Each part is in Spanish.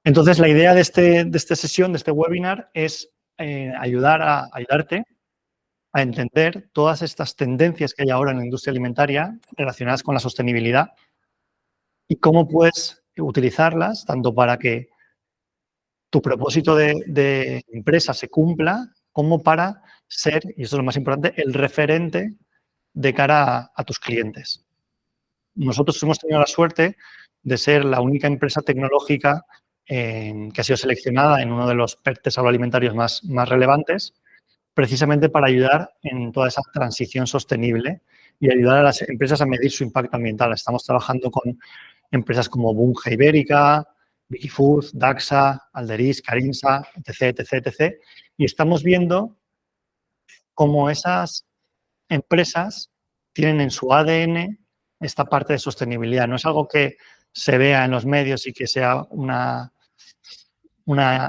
Entonces, la idea de esta sesión, de este webinar, es ayudarte a entender todas estas tendencias que hay ahora en la industria alimentaria relacionadas con la sostenibilidad y cómo puedes utilizarlas tanto para que tu propósito de empresa se cumpla como para ser, y esto es lo más importante, el referente de cara a tus clientes. Nosotros hemos tenido la suerte de ser la única empresa tecnológica que ha sido seleccionada en uno de los PERTES agroalimentarios más relevantes, precisamente para ayudar en toda esa transición sostenible y ayudar a las empresas a medir su impacto ambiental. Estamos trabajando con empresas como Bunge Ibérica, Wikifood, Daxa, Alderis, Carinsa, etc., etc., etc. Y estamos viendo cómo esas empresas tienen en su ADN esta parte de sostenibilidad. No es algo que se vea en los medios y que sea una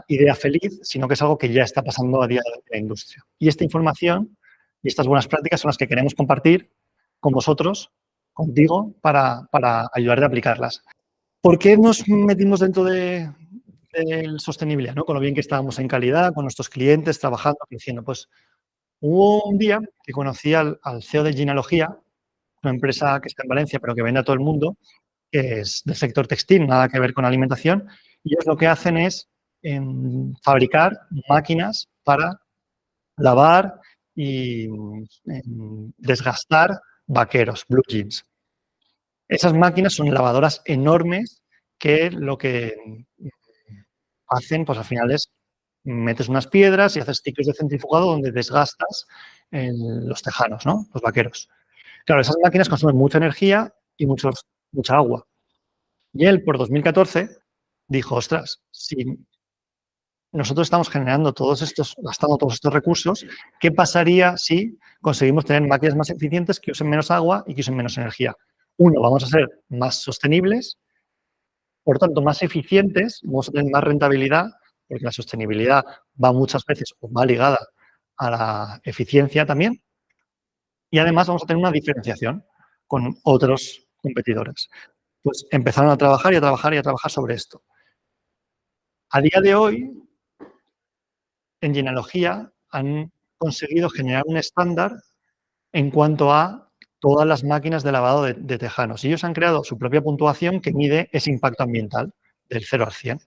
idea feliz, sino que es algo que ya está pasando a día de hoy en la industria. Y esta información y estas buenas prácticas son las que queremos compartir con vosotros, contigo, para ayudarte a aplicarlas. ¿Por qué nos metimos dentro de sostenibilidad, ¿no? Con lo bien que estábamos en calidad, con nuestros clientes, trabajando, creciendo. Pues hubo un día que conocí al CEO de Genealogía, una empresa que está en Valencia, pero que vende a todo el mundo, que es del sector textil, nada que ver con alimentación, y ellos lo que hacen es fabricar máquinas para lavar y desgastar vaqueros, blue jeans. Esas máquinas son lavadoras enormes que lo que hacen, pues al final es metes unas piedras y haces ciclos de centrifugado donde desgastas los tejanos, ¿no? Los vaqueros. Claro, esas máquinas consumen mucha energía y mucha agua. Y él, por 2014, dijo, ostras, si nosotros estamos gastando todos estos recursos, ¿qué pasaría si conseguimos tener máquinas más eficientes que usen menos agua y que usen menos energía? Uno, vamos a ser más sostenibles, por tanto, más eficientes, vamos a tener más rentabilidad, porque la sostenibilidad va muchas veces o va ligada a la eficiencia también, y además vamos a tener una diferenciación con otros competidores. Pues empezaron a trabajar y a trabajar y a trabajar sobre esto. A día de hoy, en Genealogía han conseguido generar un estándar en cuanto a todas las máquinas de lavado de tejanos. Y ellos han creado su propia puntuación que mide ese impacto ambiental del 0 al 100.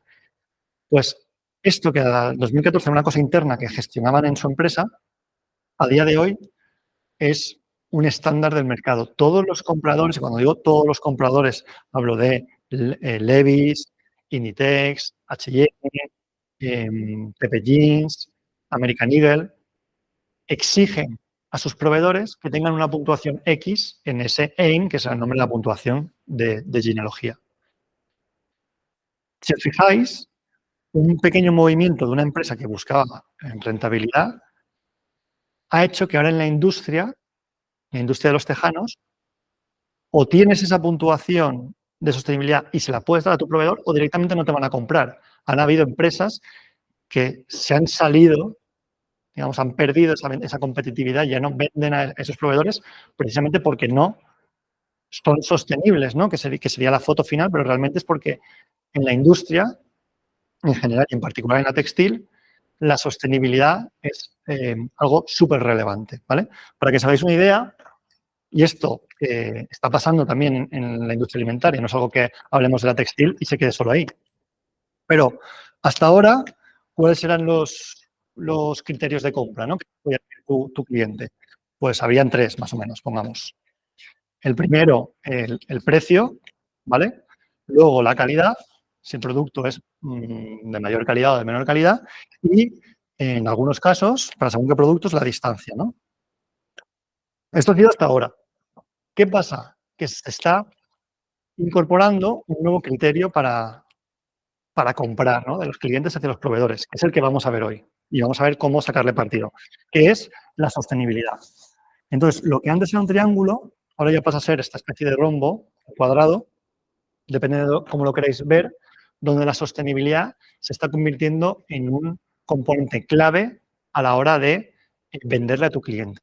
Pues esto que en 2014 era una cosa interna que gestionaban en su empresa, a día de hoy es un estándar del mercado. Todos los compradores, y cuando digo todos los compradores, hablo de Levi's, Inditex, H&M, Pepe Jeans, American Eagle, exigen a sus proveedores que tengan una puntuación X en ese AIM, que es el nombre de la puntuación de Genealogía. Si os fijáis, un pequeño movimiento de una empresa que buscaba rentabilidad ha hecho que ahora en la industria de los tejanos, o tienes esa puntuación de sostenibilidad y se la puedes dar a tu proveedor o directamente no te van a comprar. Han habido empresas que se han salido, digamos, han perdido esa competitividad, ya no venden a esos proveedores precisamente porque no son sostenibles, ¿no? Que sería la foto final, pero realmente es porque en la industria, en general y en particular en la textil, la sostenibilidad es algo súper relevante, ¿vale? Para que os hagáis una idea, y esto está pasando también en la industria alimentaria, no es algo que hablemos de la textil y se quede solo ahí. Pero hasta ahora, ¿cuáles eran los criterios de compra, ¿no? que podía tener tu cliente? Pues habían 3, más o menos, pongamos. El primero, el precio, ¿vale? Luego la calidad, si el producto es de mayor calidad o de menor calidad, y en algunos casos, para según qué productos, la distancia, ¿no? Esto ha sido hasta ahora. ¿Qué pasa? Que se está incorporando un nuevo criterio para comprar, ¿no? De los clientes hacia los proveedores, que es el que vamos a ver hoy. Y vamos a ver cómo sacarle partido, que es la sostenibilidad. Entonces, lo que antes era un triángulo, ahora ya pasa a ser esta especie de rombo, cuadrado, depende de cómo lo queráis ver, donde la sostenibilidad se está convirtiendo en un componente clave a la hora de venderle a tu cliente.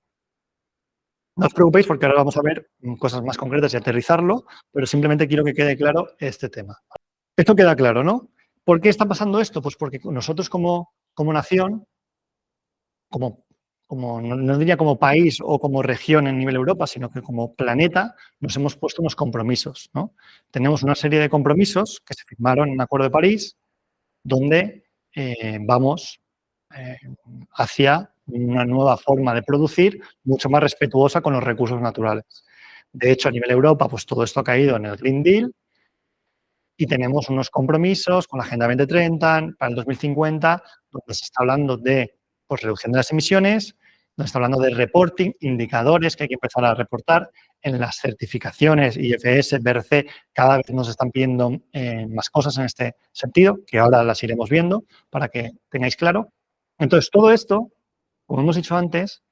No os preocupéis porque ahora vamos a ver cosas más concretas y aterrizarlo, pero simplemente quiero que quede claro este tema. Esto queda claro, ¿no? ¿Por qué está pasando esto? Pues porque nosotros como nación, no diría como país o como región en nivel Europa, sino que como planeta nos hemos puesto unos compromisos, ¿no? Tenemos una serie de compromisos que se firmaron en el Acuerdo de París, donde vamos hacia una nueva forma de producir mucho más respetuosa con los recursos naturales. De hecho, a nivel Europa, pues todo esto ha caído en el Green Deal y tenemos unos compromisos con la Agenda 2030 para el 2050, donde se está hablando de pues, reducción de las emisiones, donde se está hablando de reporting, indicadores que hay que empezar a reportar. En las certificaciones IFS, BRC, cada vez nos están pidiendo más cosas en este sentido, que ahora las iremos viendo para que tengáis claro. Entonces, todo esto, como hemos dicho antes,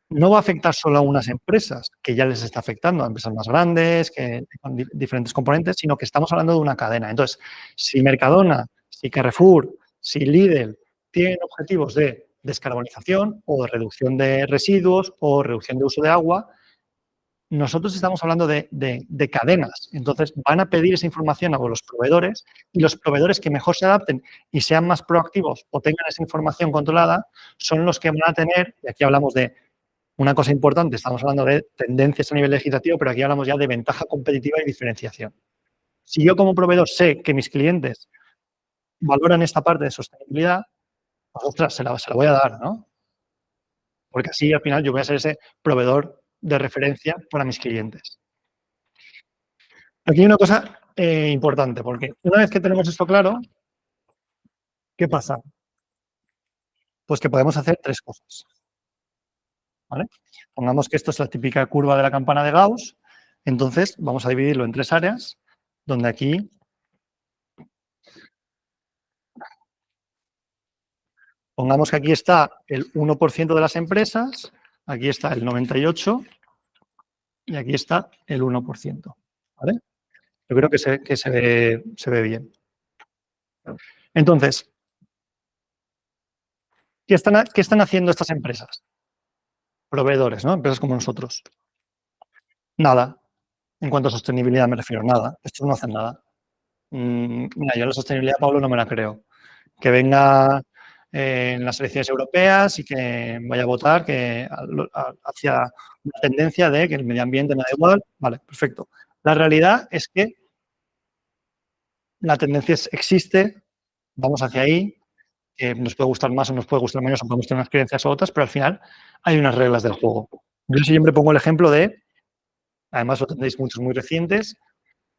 no va a afectar solo a unas empresas, que ya les está afectando, a empresas más grandes, que con diferentes componentes, sino que estamos hablando de una cadena. Entonces, si Mercadona, si Carrefour, si Lidl tienen objetivos de descarbonización o de reducción de residuos o reducción de uso de agua, nosotros estamos hablando de cadenas. Entonces, van a pedir esa información a los proveedores y los proveedores que mejor se adapten y sean más proactivos o tengan esa información controlada son los que van a tener, y aquí hablamos de una cosa importante, estamos hablando de tendencias a nivel legislativo, pero aquí hablamos ya de ventaja competitiva y diferenciación. Si yo como proveedor sé que mis clientes valoran esta parte de sostenibilidad, pues ostras, se la voy a dar, ¿no? Porque así al final yo voy a ser ese proveedor de referencia para mis clientes. Aquí hay una cosa importante, porque una vez que tenemos esto claro, ¿qué pasa? Pues que podemos hacer tres cosas, ¿vale? Pongamos que esto es la típica curva de la campana de Gauss, entonces vamos a dividirlo en tres áreas, donde aquí pongamos que aquí está el 1% de las empresas, aquí está el 98% y aquí está el 1%, ¿vale? Yo creo que se ve bien. Entonces, ¿qué están haciendo estas empresas? Proveedores, ¿no? Empresas como nosotros. Nada. En cuanto a sostenibilidad me refiero, nada. Estos no hacen nada. Mira, yo la sostenibilidad, Pablo, no me la creo. Que venga en las elecciones europeas y que vaya a votar hacia una tendencia de que el medio ambiente me da igual. Vale, perfecto. La realidad es que la tendencia existe, vamos hacia ahí, que nos puede gustar más o nos puede gustar menos, o podemos tener unas creencias u otras, pero al final hay unas reglas del juego. Yo siempre pongo el ejemplo de, además lo tendréis muchos muy recientes,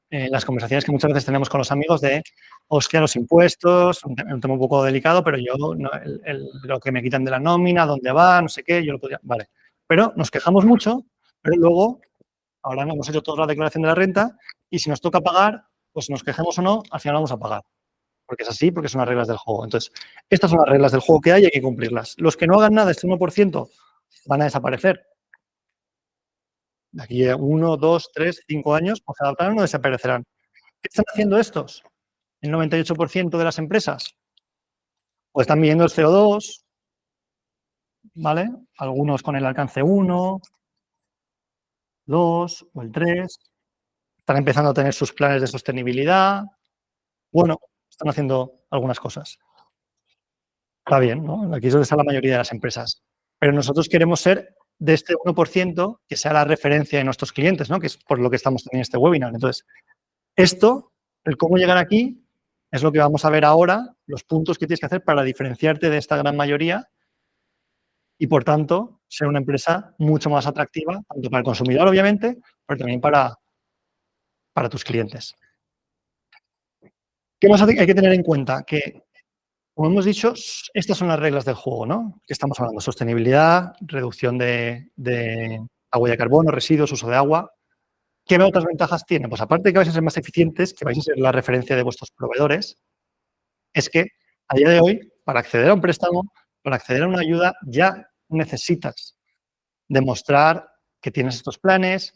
las conversaciones que muchas veces tenemos con los amigos de, hostia, los impuestos, un tema un poco delicado, pero yo, no, lo que me quitan de la nómina, dónde va, no sé qué, yo lo podría, vale. Pero nos quejamos mucho, pero luego, ahora hemos hecho toda la declaración de la renta y si nos toca pagar, pues nos quejemos o no, al final vamos a pagar. Porque es así, porque son las reglas del juego. Entonces, estas son las reglas del juego que hay y hay que cumplirlas. Los que no hagan nada, este 1%, van a desaparecer. De aquí a 1, 2, 3, 5 años, o se adaptarán o desaparecerán. ¿Qué están haciendo estos? El 98% de las empresas. Pues están midiendo el CO2, ¿vale? Algunos con el alcance 1, 2 o el 3. Están empezando a tener sus planes de sostenibilidad. Bueno, están haciendo algunas cosas. Está bien, ¿no? Aquí es donde está la mayoría de las empresas. Pero nosotros queremos ser de este 1% que sea la referencia de nuestros clientes, ¿no? Que es por lo que estamos teniendo este webinar. Entonces, esto, el cómo llegar aquí, es lo que vamos a ver ahora, los puntos que tienes que hacer para diferenciarte de esta gran mayoría y, por tanto, ser una empresa mucho más atractiva, tanto para el consumidor, obviamente, pero también para tus clientes. ¿Qué más hay que tener en cuenta? Que, como hemos dicho, estas son las reglas del juego, ¿no? Que estamos hablando, sostenibilidad, reducción de agua de carbono, residuos, uso de agua. ¿Qué otras ventajas tiene? Pues aparte de que vais a ser más eficientes, que vais a ser la referencia de vuestros proveedores, es que a día de hoy, para acceder a un préstamo, para acceder a una ayuda, ya necesitas demostrar que tienes estos planes,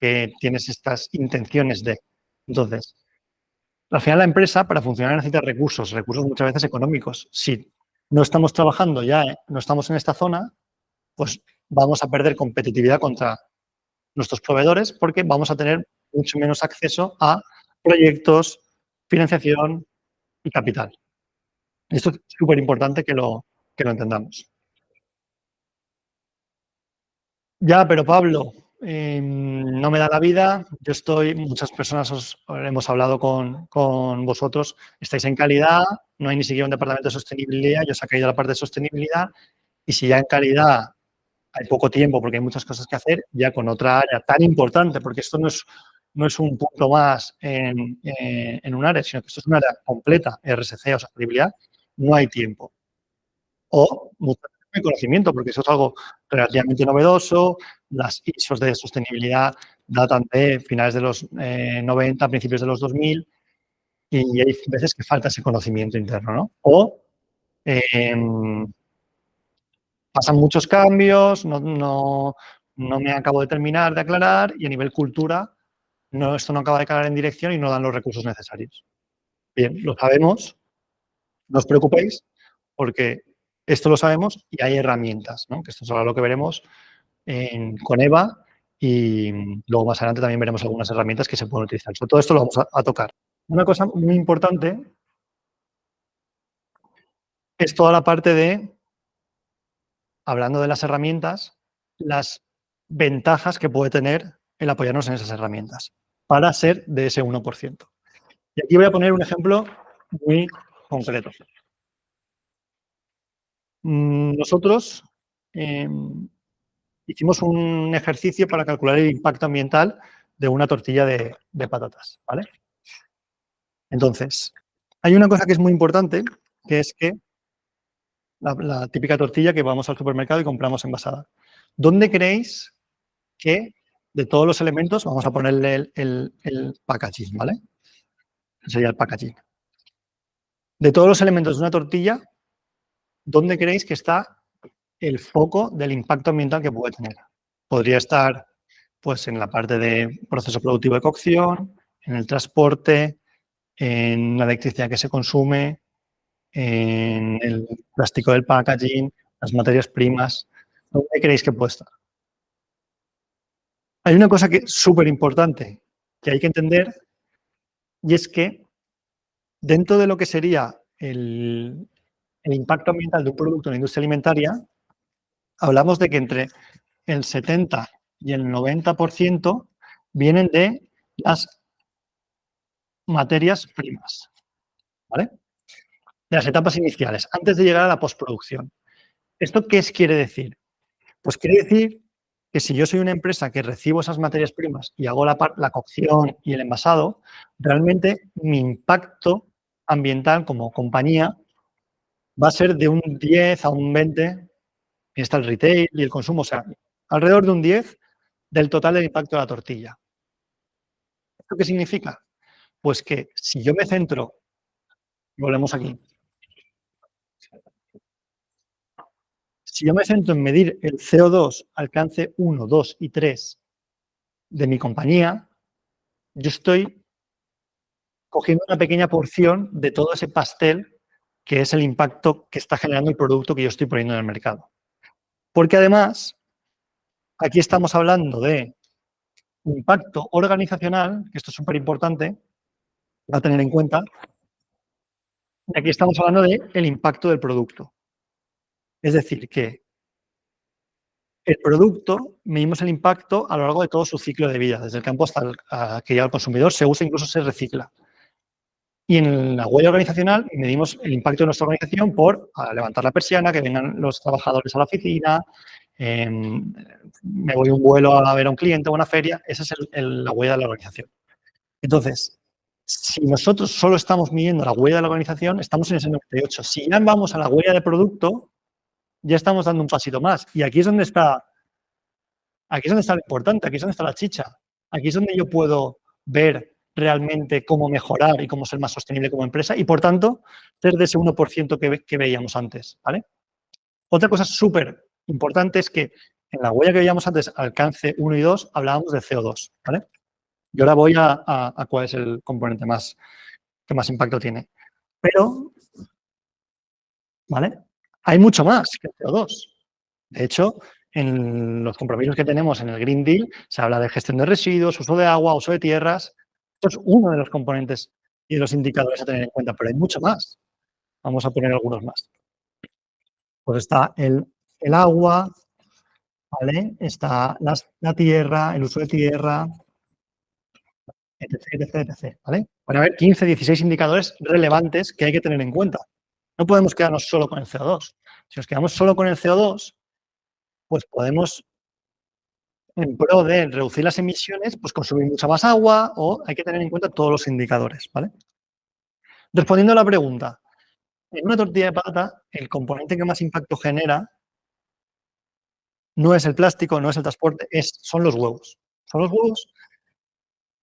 que tienes estas intenciones de. Entonces, al final la empresa, para funcionar, necesita recursos muchas veces económicos. Si no estamos trabajando ya, no estamos en esta zona, pues vamos a perder competitividad contra nuestros proveedores porque vamos a tener mucho menos acceso a proyectos, financiación, y capital. Esto es súper importante que lo entendamos. Ya, pero Pablo, no me da la vida. Yo estoy, muchas personas hemos hablado con vosotros, estáis en calidad, no hay ni siquiera un departamento de sostenibilidad, yo os ha caído la parte de sostenibilidad, y si ya en calidad hay poco tiempo porque hay muchas cosas que hacer, ya con otra área tan importante, porque esto no es un punto más en un área, sino que esto es un área completa, RSC o sostenibilidad, no hay tiempo. O mucho conocimiento, porque eso es algo relativamente novedoso. Las ISOs de sostenibilidad datan de finales de los 90, principios de los 2000, y hay veces que falta ese conocimiento interno, ¿no? O pasan muchos cambios, no me acabo de terminar de aclarar, y a nivel cultura, esto no acaba de calar en dirección y no dan los recursos necesarios. Bien, lo sabemos, no os preocupéis, porque esto lo sabemos y hay herramientas, ¿no? Que esto es ahora lo que veremos con Eva, y luego más adelante también veremos algunas herramientas que se pueden utilizar. Sobre todo esto lo vamos a tocar. Una cosa muy importante es toda la parte de, hablando de las herramientas, las ventajas que puede tener el apoyarnos en esas herramientas para ser de ese 1%. Y aquí voy a poner un ejemplo muy concreto. Nosotros hicimos un ejercicio para calcular el impacto ambiental de una tortilla de patatas, ¿vale? Entonces, hay una cosa que es muy importante, que es que la típica tortilla que vamos al supermercado y compramos envasada. ¿Dónde creéis que de todos los elementos, vamos a ponerle el packaging, ¿vale? Sería el packaging. De todos los elementos de una tortilla, ¿dónde creéis que está el foco del impacto ambiental que puede tener? Podría estar, pues, en la parte de proceso productivo de cocción, en el transporte, en la electricidad que se consume, en el plástico del packaging, las materias primas. ¿Dónde creéis que puede estar? Hay una cosa que es súper importante que hay que entender, y es que dentro de lo que sería el impacto ambiental de un producto en la industria alimentaria, hablamos de que entre el 70 y el 90% vienen de las materias primas, ¿vale? De las etapas iniciales, antes de llegar a la postproducción. ¿Esto qué quiere decir? Pues quiere decir que si yo soy una empresa que recibo esas materias primas y hago la cocción y el envasado, realmente mi impacto ambiental como compañía va a ser de un 10 a un 20, y está el retail y el consumo, o sea, alrededor de un 10 del total del impacto de la tortilla. ¿Esto qué significa? Pues que si yo me centro, volvemos aquí, si yo me centro en medir el CO2 alcance 1, 2 y 3 de mi compañía, yo estoy cogiendo una pequeña porción de todo ese pastel que es el impacto que está generando el producto que yo estoy poniendo en el mercado. Porque además, aquí estamos hablando de impacto organizacional, que esto es súper importante, a tener en cuenta, y aquí estamos hablando del impacto del producto. Es decir, que el producto, medimos el impacto a lo largo de todo su ciclo de vida, desde el campo hasta que llega al consumidor, se usa, incluso se recicla. Y en la huella organizacional medimos el impacto de nuestra organización por levantar la persiana, que vengan los trabajadores a la oficina, me voy a un vuelo a ver a un cliente o a una feria, esa es la huella de la organización. Entonces, si nosotros solo estamos midiendo la huella de la organización, estamos en ese 98. Si ya vamos a la huella de producto, ya estamos dando un pasito más. Y aquí es donde está lo importante, aquí es donde está la chicha. Aquí es donde yo puedo ver realmente cómo mejorar y cómo ser más sostenible como empresa y, por tanto, ser de ese 1% que veíamos antes, ¿vale? Otra cosa súper importante es que en la huella que veíamos antes, alcance 1 y 2, hablábamos de CO2, ¿vale? Y ahora voy a cuál es el componente que más impacto tiene. Pero, ¿vale? Hay mucho más que el CO2. De hecho, en los compromisos que tenemos en el Green Deal se habla de gestión de residuos, uso de agua, uso de tierras. Esto es uno de los componentes y los indicadores a tener en cuenta, pero hay mucho más. Vamos a poner algunos más. Pues está el agua, ¿vale? Está la tierra, el uso de tierra, etc, etc, etc, ¿vale? Van a haber 15, 16 indicadores relevantes que hay que tener en cuenta. No podemos quedarnos solo con el CO2. Si nos quedamos solo con el CO2, pues podemos, en pro de reducir las emisiones, pues consumir mucha más agua o hay que tener en cuenta todos los indicadores, ¿vale? Respondiendo a la pregunta, en una tortilla de patata, el componente que más impacto genera no es el plástico, no es el transporte, son los huevos. Son los huevos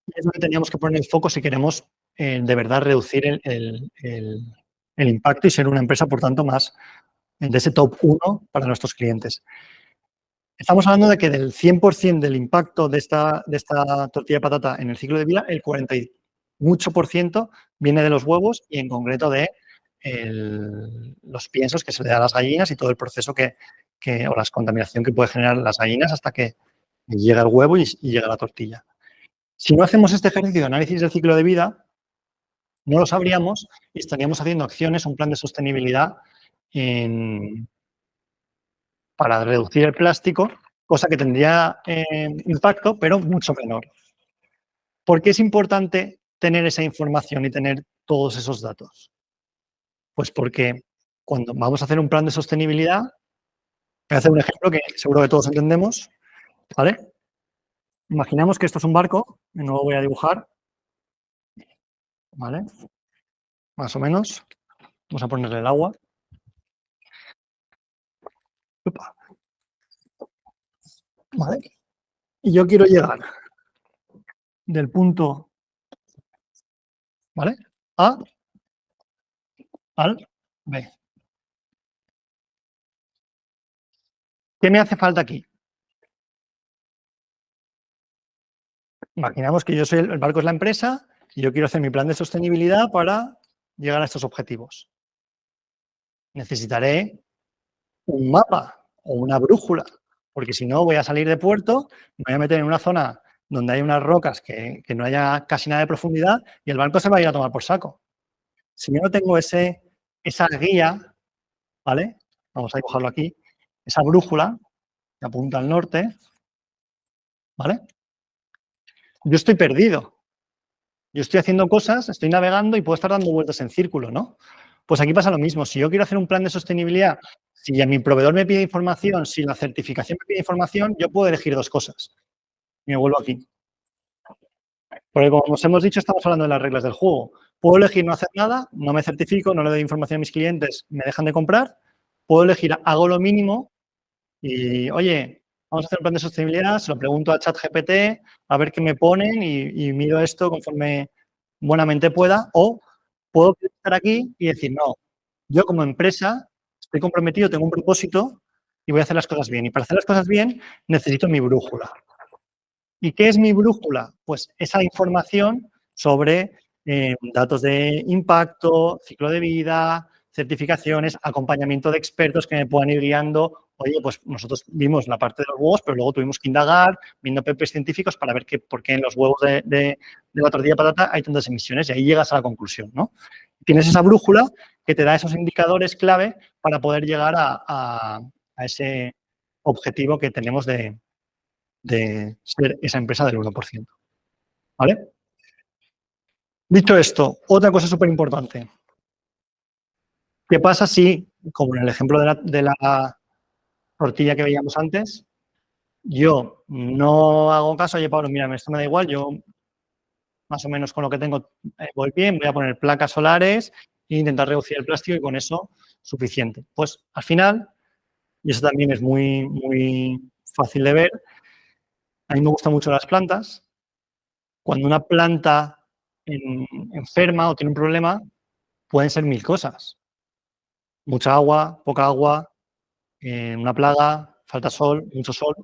y es donde teníamos que poner el foco si queremos de verdad reducir el impacto y ser una empresa, por tanto, más de ese top 1 para nuestros clientes. Estamos hablando de que del 100% del impacto de esta tortilla de patata en el ciclo de vida, el 40 y mucho por ciento viene de los huevos y en concreto de los piensos que se le da a las gallinas y todo el proceso o la contaminación que puede generar las gallinas hasta que llega el huevo y llega la tortilla. Si no hacemos este ejercicio de análisis del ciclo de vida, no lo sabríamos y estaríamos haciendo acciones, un plan de sostenibilidad para reducir el plástico, cosa que tendría impacto, pero mucho menor. ¿Por qué es importante tener esa información y tener todos esos datos? Pues porque cuando vamos a hacer un plan de sostenibilidad, voy a hacer un ejemplo que seguro que todos entendemos, ¿vale? Imaginamos que esto es un barco, no lo voy a dibujar, ¿vale? Más o menos. Vamos a ponerle el agua. Upa. ¿Vale? Y yo quiero llegar del punto, ¿vale? A al B. ¿Qué me hace falta aquí? Imaginamos que yo soy el barco es la empresa y yo quiero hacer mi plan de sostenibilidad para llegar a estos objetivos. Necesitaré un mapa o una brújula, porque si no voy a salir de puerto, me voy a meter en una zona donde hay unas rocas que no haya casi nada de profundidad y el barco se va a ir a tomar por saco. Si yo no tengo esa guía, ¿vale? Vamos a dibujarlo aquí, esa brújula que apunta al norte, ¿vale? Yo estoy perdido. Yo estoy haciendo cosas, estoy navegando y puedo estar dando vueltas en círculo, ¿no? Pues aquí pasa lo mismo. Si yo quiero hacer un plan de sostenibilidad, si a mi proveedor me pide información, si la certificación me pide información, yo puedo elegir dos cosas. Y me vuelvo aquí. Porque como os hemos dicho, estamos hablando de las reglas del juego. Puedo elegir no hacer nada, no me certifico, no le doy información a mis clientes, me dejan de comprar. Puedo elegir, hago lo mínimo y, oye, vamos a hacer un plan de sostenibilidad, se lo pregunto a ChatGPT, a ver qué me ponen y miro esto conforme buenamente pueda. O puedo estar aquí y decir, no, yo como empresa estoy comprometido, tengo un propósito y voy a hacer las cosas bien. Y para hacer las cosas bien necesito mi brújula. ¿Y qué es mi brújula? Pues esa información sobre datos de impacto, ciclo de vida, certificaciones, acompañamiento de expertos que me puedan ir guiando. Oye, pues nosotros vimos la parte de los huevos, pero luego tuvimos que indagar, viendo papers científicos para ver por qué en los huevos de la tortilla de patata hay tantas emisiones y ahí llegas a la conclusión, ¿no? Tienes esa brújula que te da esos indicadores clave para poder llegar a ese objetivo que tenemos de ser esa empresa del 1%. ¿Vale? Dicho esto, otra cosa súper importante. ¿Qué pasa si, como en el ejemplo de la tortilla que veíamos antes, yo no hago caso, oye, Pablo, mira, esto me da igual, yo más o menos con lo que tengo voy bien, voy a poner placas solares e intentar reducir el plástico y con eso suficiente. Pues al final, y eso también es muy, muy fácil de ver, a mí me gustan mucho las plantas. Cuando una planta enferma o tiene un problema, pueden ser 1000 cosas. Mucha agua, poca agua, una plaga, falta sol, mucho sol.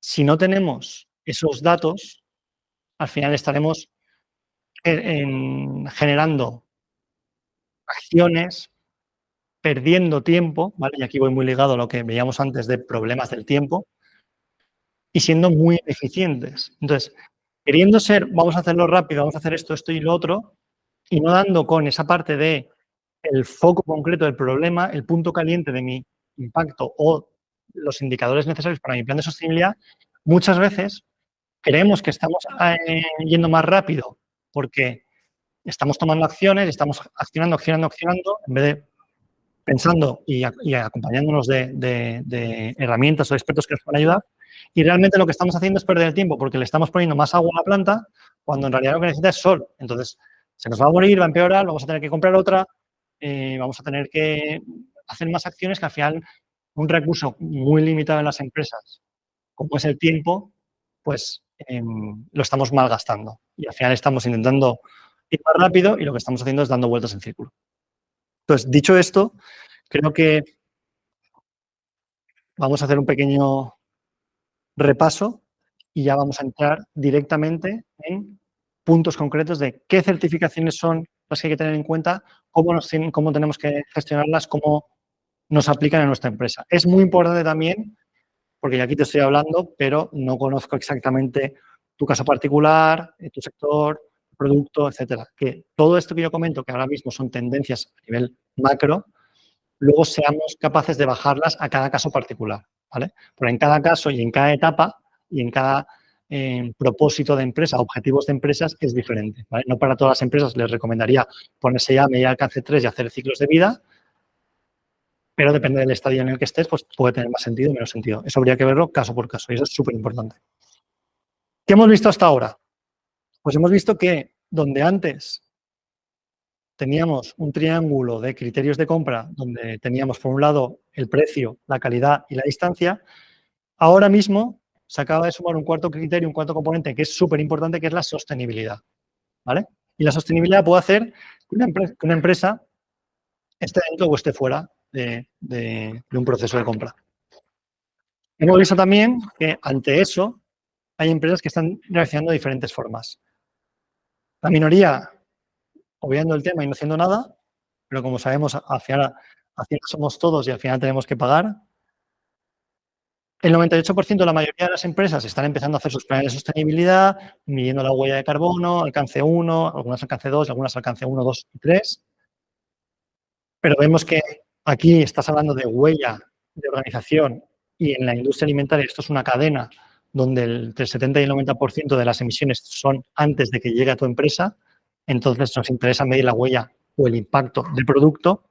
Si no tenemos esos datos, al final estaremos generando acciones, perdiendo tiempo, ¿vale? Y aquí voy muy ligado a lo que veíamos antes de problemas del tiempo, y siendo muy eficientes. Entonces, queriendo ser, vamos a hacerlo rápido, vamos a hacer esto, esto y lo otro, y no dando con esa parte de el foco concreto del problema, el punto caliente de mi impacto o los indicadores necesarios para mi plan de sostenibilidad, muchas veces creemos que estamos yendo más rápido porque estamos tomando acciones, estamos accionando, en vez de pensando y acompañándonos de herramientas o expertos que nos puedan ayudar. Y realmente lo que estamos haciendo es perder el tiempo porque le estamos poniendo más agua a la planta cuando en realidad lo que necesita es sol. Entonces, se nos va a morir, va a empeorar, vamos a tener que comprar otra, vamos a tener que hacer más acciones que al final un recurso muy limitado en las empresas, como es el tiempo, pues lo estamos malgastando. Y al final estamos intentando ir más rápido y lo que estamos haciendo es dando vueltas en círculo. Entonces, dicho esto, creo que vamos a hacer un pequeño repaso y ya vamos a entrar directamente en puntos concretos de qué certificaciones son las que hay que tener en cuenta, cómo tenemos que gestionarlas, cómo nos aplican en nuestra empresa. Es muy importante también, porque ya aquí te estoy hablando, pero no conozco exactamente tu caso particular, tu sector, tu producto, etcétera. Que todo esto que yo comento, que ahora mismo son tendencias a nivel macro, luego seamos capaces de bajarlas a cada caso particular, ¿vale? Porque en cada caso y en cada etapa y en cada propósito de empresa, objetivos de empresas, es diferente, ¿vale? No para todas las empresas les recomendaría ponerse ya a media alcance 3 y hacer ciclos de vida, pero depende del estadio en el que estés, pues puede tener más sentido o menos sentido. Eso habría que verlo caso por caso y eso es súper importante. ¿Qué hemos visto hasta ahora? Pues hemos visto que donde antes teníamos un triángulo de criterios de compra donde teníamos, por un lado, el precio, la calidad y la distancia. Ahora mismo se acaba de sumar un cuarto criterio, un cuarto componente que es súper importante, que es la sostenibilidad, ¿vale? Y la sostenibilidad puede hacer que una empresa esté dentro o esté fuera de un proceso de compra. Hemos visto también que ante eso hay empresas que están reaccionando de diferentes formas. La minoría, obviando el tema y no haciendo nada, pero como sabemos, al final somos todos y al final tenemos que pagar. El 98% de la mayoría de las empresas están empezando a hacer sus planes de sostenibilidad, midiendo la huella de carbono, alcance 1, algunas alcance 2, algunas alcance 1, 2 y 3. Pero vemos que aquí estás hablando de huella de organización y en la industria alimentaria esto es una cadena donde entre el 70 y el 90% de las emisiones son antes de que llegue a tu empresa. Entonces nos interesa medir la huella o el impacto del producto,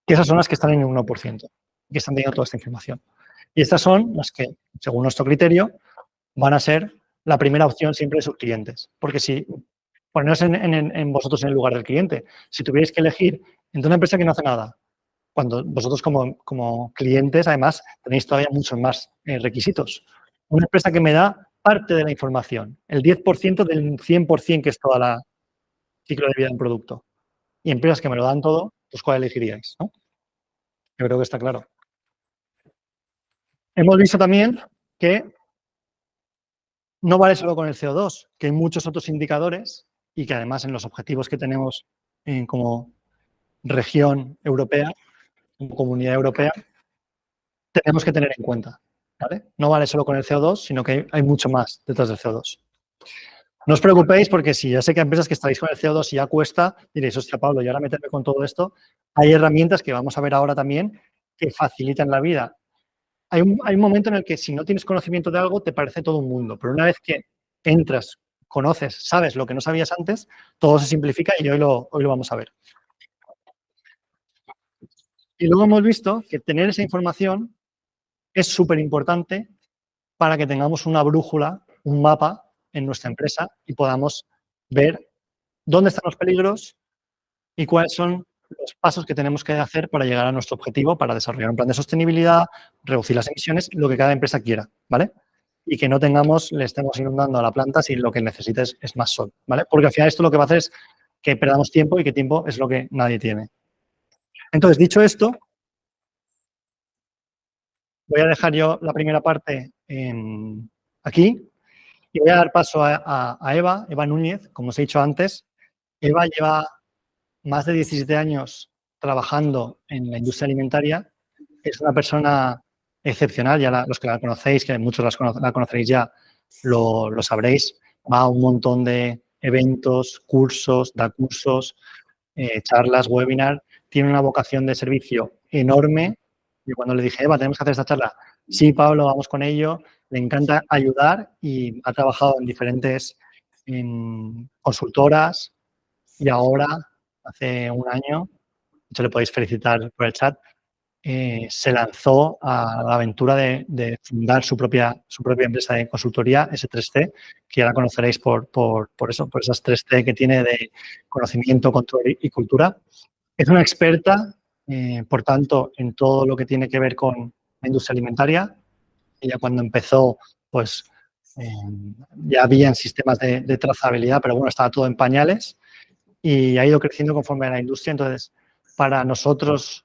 que esas son las que están en el 1%, que están teniendo toda esta información. Y estas son las que, según nuestro criterio, van a ser la primera opción siempre de sus clientes. Porque si, poneros en vosotros en el lugar del cliente, si tuvierais que elegir entre una empresa que no hace nada, cuando vosotros como clientes, además, tenéis todavía muchos más requisitos. Una empresa que me da parte de la información, el 10% del 100% que es toda la ciclo de vida de un producto. Y empresas que me lo dan todo, pues ¿cuál elegiríais? ¿No? Yo creo que está claro. Hemos visto también que no vale solo con el CO2, que hay muchos otros indicadores y que además en los objetivos que tenemos como región europea, como comunidad europea, tenemos que tener en cuenta. ¿Vale? No vale solo con el CO2, sino que hay mucho más detrás del CO2. No os preocupéis porque si ya sé que hay empresas que estáis con el CO2 y ya cuesta, diréis, hostia, Pablo, y ahora meterme con todo esto. Hay herramientas que vamos a ver ahora también que facilitan la vida. Hay un momento en el que si no tienes conocimiento de algo te parece todo un mundo, pero una vez que entras, conoces, sabes lo que no sabías antes, todo se simplifica y hoy lo vamos a ver. Y luego hemos visto que tener esa información es súper importante para que tengamos una brújula, un mapa en nuestra empresa y podamos ver dónde están los peligros y cuáles son los pasos que tenemos que hacer para llegar a nuestro objetivo, para desarrollar un plan de sostenibilidad, reducir las emisiones, lo que cada empresa quiera, ¿vale? Y que no le estemos inundando a la planta si lo que necesita es más sol, ¿vale? Porque al final esto lo que va a hacer es que perdamos tiempo y que tiempo es lo que nadie tiene. Entonces, dicho esto, voy a dejar yo la primera parte aquí y voy a dar paso a Eva Núñez, como os he dicho antes. Eva lleva más de 17 años trabajando en la industria alimentaria. Es una persona excepcional, ya los que la conocéis, que muchos la conoceréis ya, lo sabréis. va a un montón de eventos, cursos, da cursos, charlas, webinar, tiene una vocación de servicio enorme. Y cuando le dije, Eva, tenemos que hacer esta charla, sí, Pablo, vamos con ello, le encanta ayudar y ha trabajado en diferentes consultoras y ahora, hace un año, de hecho le podéis felicitar por el chat, se lanzó a la aventura de fundar su propia empresa de consultoría, S3C, que ya la conoceréis por esas 3C que tiene de conocimiento, control y cultura. Es una experta, por tanto, en todo lo que tiene que ver con la industria alimentaria. Ella cuando empezó, pues ya habían sistemas de trazabilidad, pero bueno, estaba todo en pañales y ha ido creciendo conforme a la industria. Entonces, para nosotros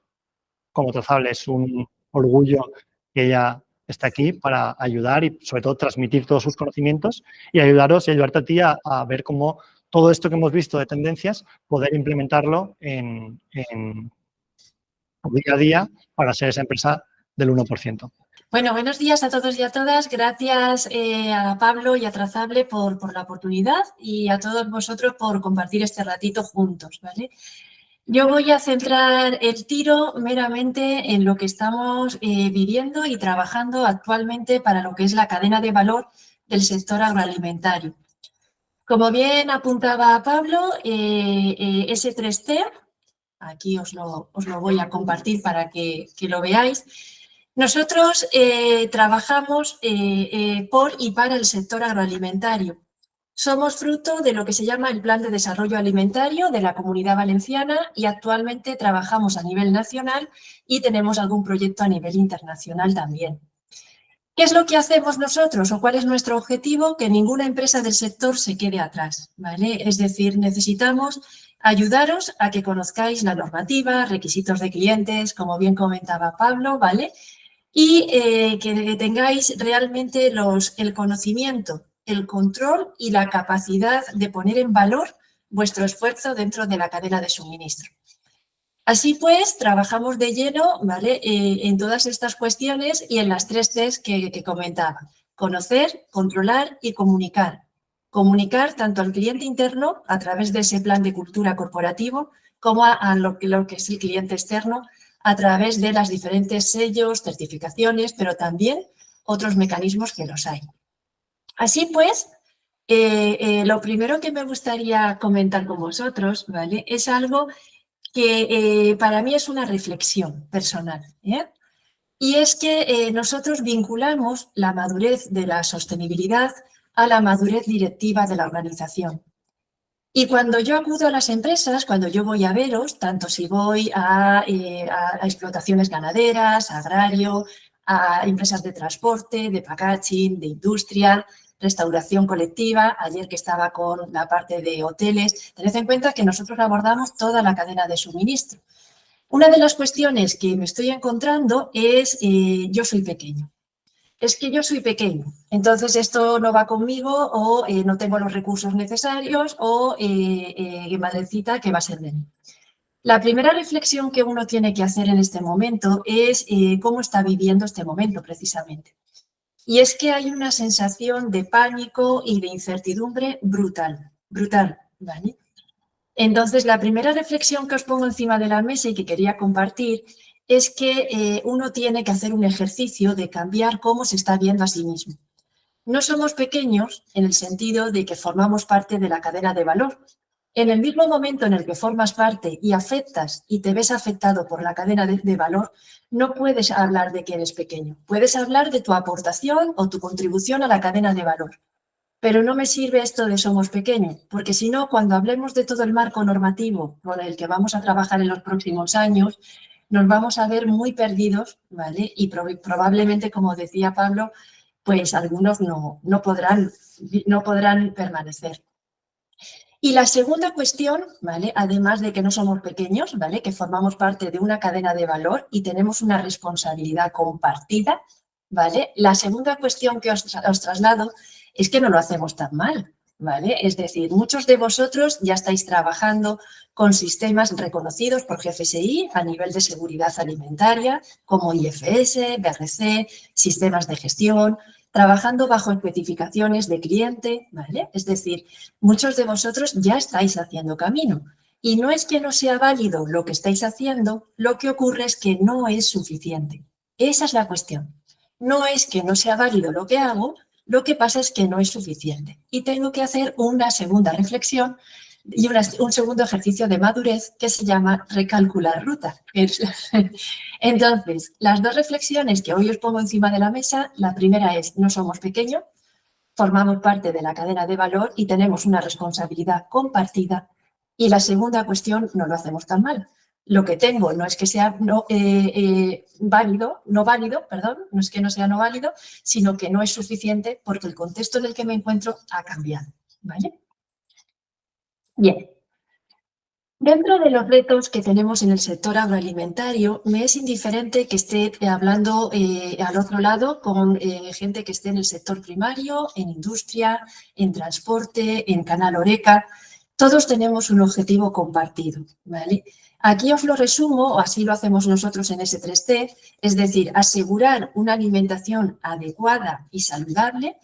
como Trazable es un orgullo que ella está aquí para ayudar y sobre todo transmitir todos sus conocimientos y ayudaros y ayudarte a ti a ver cómo todo esto que hemos visto de tendencias, poder implementarlo en día a día para ser esa empresa del 1%. Bueno, buenos días a todos y a todas. Gracias a Pablo y a Trazable por la oportunidad y a todos vosotros por compartir este ratito juntos, ¿vale? Yo voy a centrar el tiro meramente en lo que estamos viviendo y trabajando actualmente para lo que es la cadena de valor del sector agroalimentario. Como bien apuntaba Pablo, S3C, aquí os lo voy a compartir para que lo veáis. Nosotros trabajamos por y para el sector agroalimentario. Somos fruto de lo que se llama el Plan de Desarrollo Alimentario de la Comunidad Valenciana y actualmente trabajamos a nivel nacional y tenemos algún proyecto a nivel internacional también. ¿Qué es lo que hacemos nosotros o cuál es nuestro objetivo? Que ninguna empresa del sector se quede atrás, ¿vale? Es decir, necesitamos ayudaros a que conozcáis la normativa, requisitos de clientes, como bien comentaba Pablo, ¿vale? Y que tengáis realmente el conocimiento, el control y la capacidad de poner en valor vuestro esfuerzo dentro de la cadena de suministro. Así pues, trabajamos de lleno, ¿vale? En todas estas cuestiones y en las 3 Cs que comentaba. Conocer, controlar y comunicar. Comunicar tanto al cliente interno a través de ese plan de cultura corporativo como a lo que es el cliente externo a través de las diferentes sellos, certificaciones, pero también otros mecanismos que los hay. Así pues, lo primero que me gustaría comentar con vosotros, ¿vale? Es algo que para mí es una reflexión personal, ¿eh? Y es que nosotros vinculamos la madurez de la sostenibilidad a la madurez directiva de la organización. Y cuando yo acudo a las empresas, cuando yo voy a veros, tanto si voy a explotaciones ganaderas, a agrario, a empresas de transporte, de packaging, de industria, restauración colectiva, ayer que estaba con la parte de hoteles, tened en cuenta que nosotros abordamos toda la cadena de suministro. Una de las cuestiones que me estoy encontrando es yo soy pequeño. Es que yo soy pequeño, entonces esto no va conmigo o no tengo los recursos necesarios o madrecita, ¿qué va a ser de mí? La primera reflexión que uno tiene que hacer en este momento es cómo está viviendo este momento precisamente. Y es que hay una sensación de pánico y de incertidumbre brutal, ¿vale? Entonces, la primera reflexión que os pongo encima de la mesa y que quería compartir es que uno tiene que hacer un ejercicio de cambiar cómo se está viendo a sí mismo. No somos pequeños en el sentido de que formamos parte de la cadena de valor. En el mismo momento en el que formas parte y afectas y te ves afectado por la cadena de valor, no puedes hablar de que eres pequeño. Puedes hablar de tu aportación o tu contribución a la cadena de valor. Pero no me sirve esto de somos pequeños, porque si no, cuando hablemos de todo el marco normativo con el que vamos a trabajar en los próximos años, nos vamos a ver muy perdidos, ¿vale? Y probablemente, como decía Pablo, pues algunos no podrán permanecer. Y la segunda cuestión, ¿vale? Además de que no somos pequeños, ¿vale? Que formamos parte de una cadena de valor y tenemos una responsabilidad compartida, ¿vale? La segunda cuestión que os traslado es que no lo hacemos tan mal, ¿vale? Es decir, muchos de vosotros ya estáis trabajando con sistemas reconocidos por GFSI a nivel de seguridad alimentaria, como IFS, BRC, sistemas de gestión. trabajando bajo especificaciones de cliente, ¿vale? Es decir, muchos de vosotros ya estáis haciendo camino. Y no es que no sea válido lo que estáis haciendo, lo que ocurre es que no es suficiente. Esa es la cuestión. No es que no sea válido lo que hago, lo que pasa es que no es suficiente. Y tengo que hacer una segunda reflexión y un segundo ejercicio de madurez que se llama recalcular ruta. Entonces, las dos reflexiones que hoy os pongo encima de la mesa, la primera es: no somos pequeños, formamos parte de la cadena de valor y tenemos una responsabilidad compartida. Y la segunda cuestión, no lo hacemos tan mal. Lo que tengo no es que sea no válido, no es que no sea no válido, sino que no es suficiente porque el contexto en el que me encuentro ha cambiado, ¿vale? Bien. Dentro de los retos que tenemos en el sector agroalimentario, me es indiferente que esté hablando al otro lado con gente que esté en el sector primario, en industria, en transporte, en Canal Horeca. Todos tenemos un objetivo compartido, ¿vale? Aquí os lo resumo, o así lo hacemos nosotros en S3T, es decir, asegurar una alimentación adecuada y saludable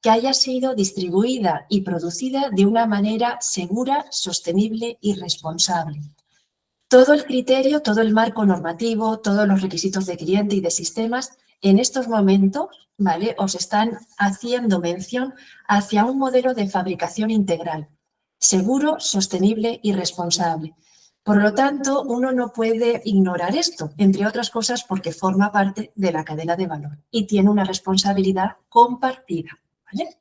que haya sido distribuida y producida de una manera segura, sostenible y responsable. Todo el criterio, todo el marco normativo, todos los requisitos de cliente y de sistemas, en estos momentos, ¿vale?, os están haciendo mención hacia un modelo de fabricación integral, seguro, sostenible y responsable. Por lo tanto, uno no puede ignorar esto, entre otras cosas porque forma parte de la cadena de valor y tiene una responsabilidad compartida, ¿vale?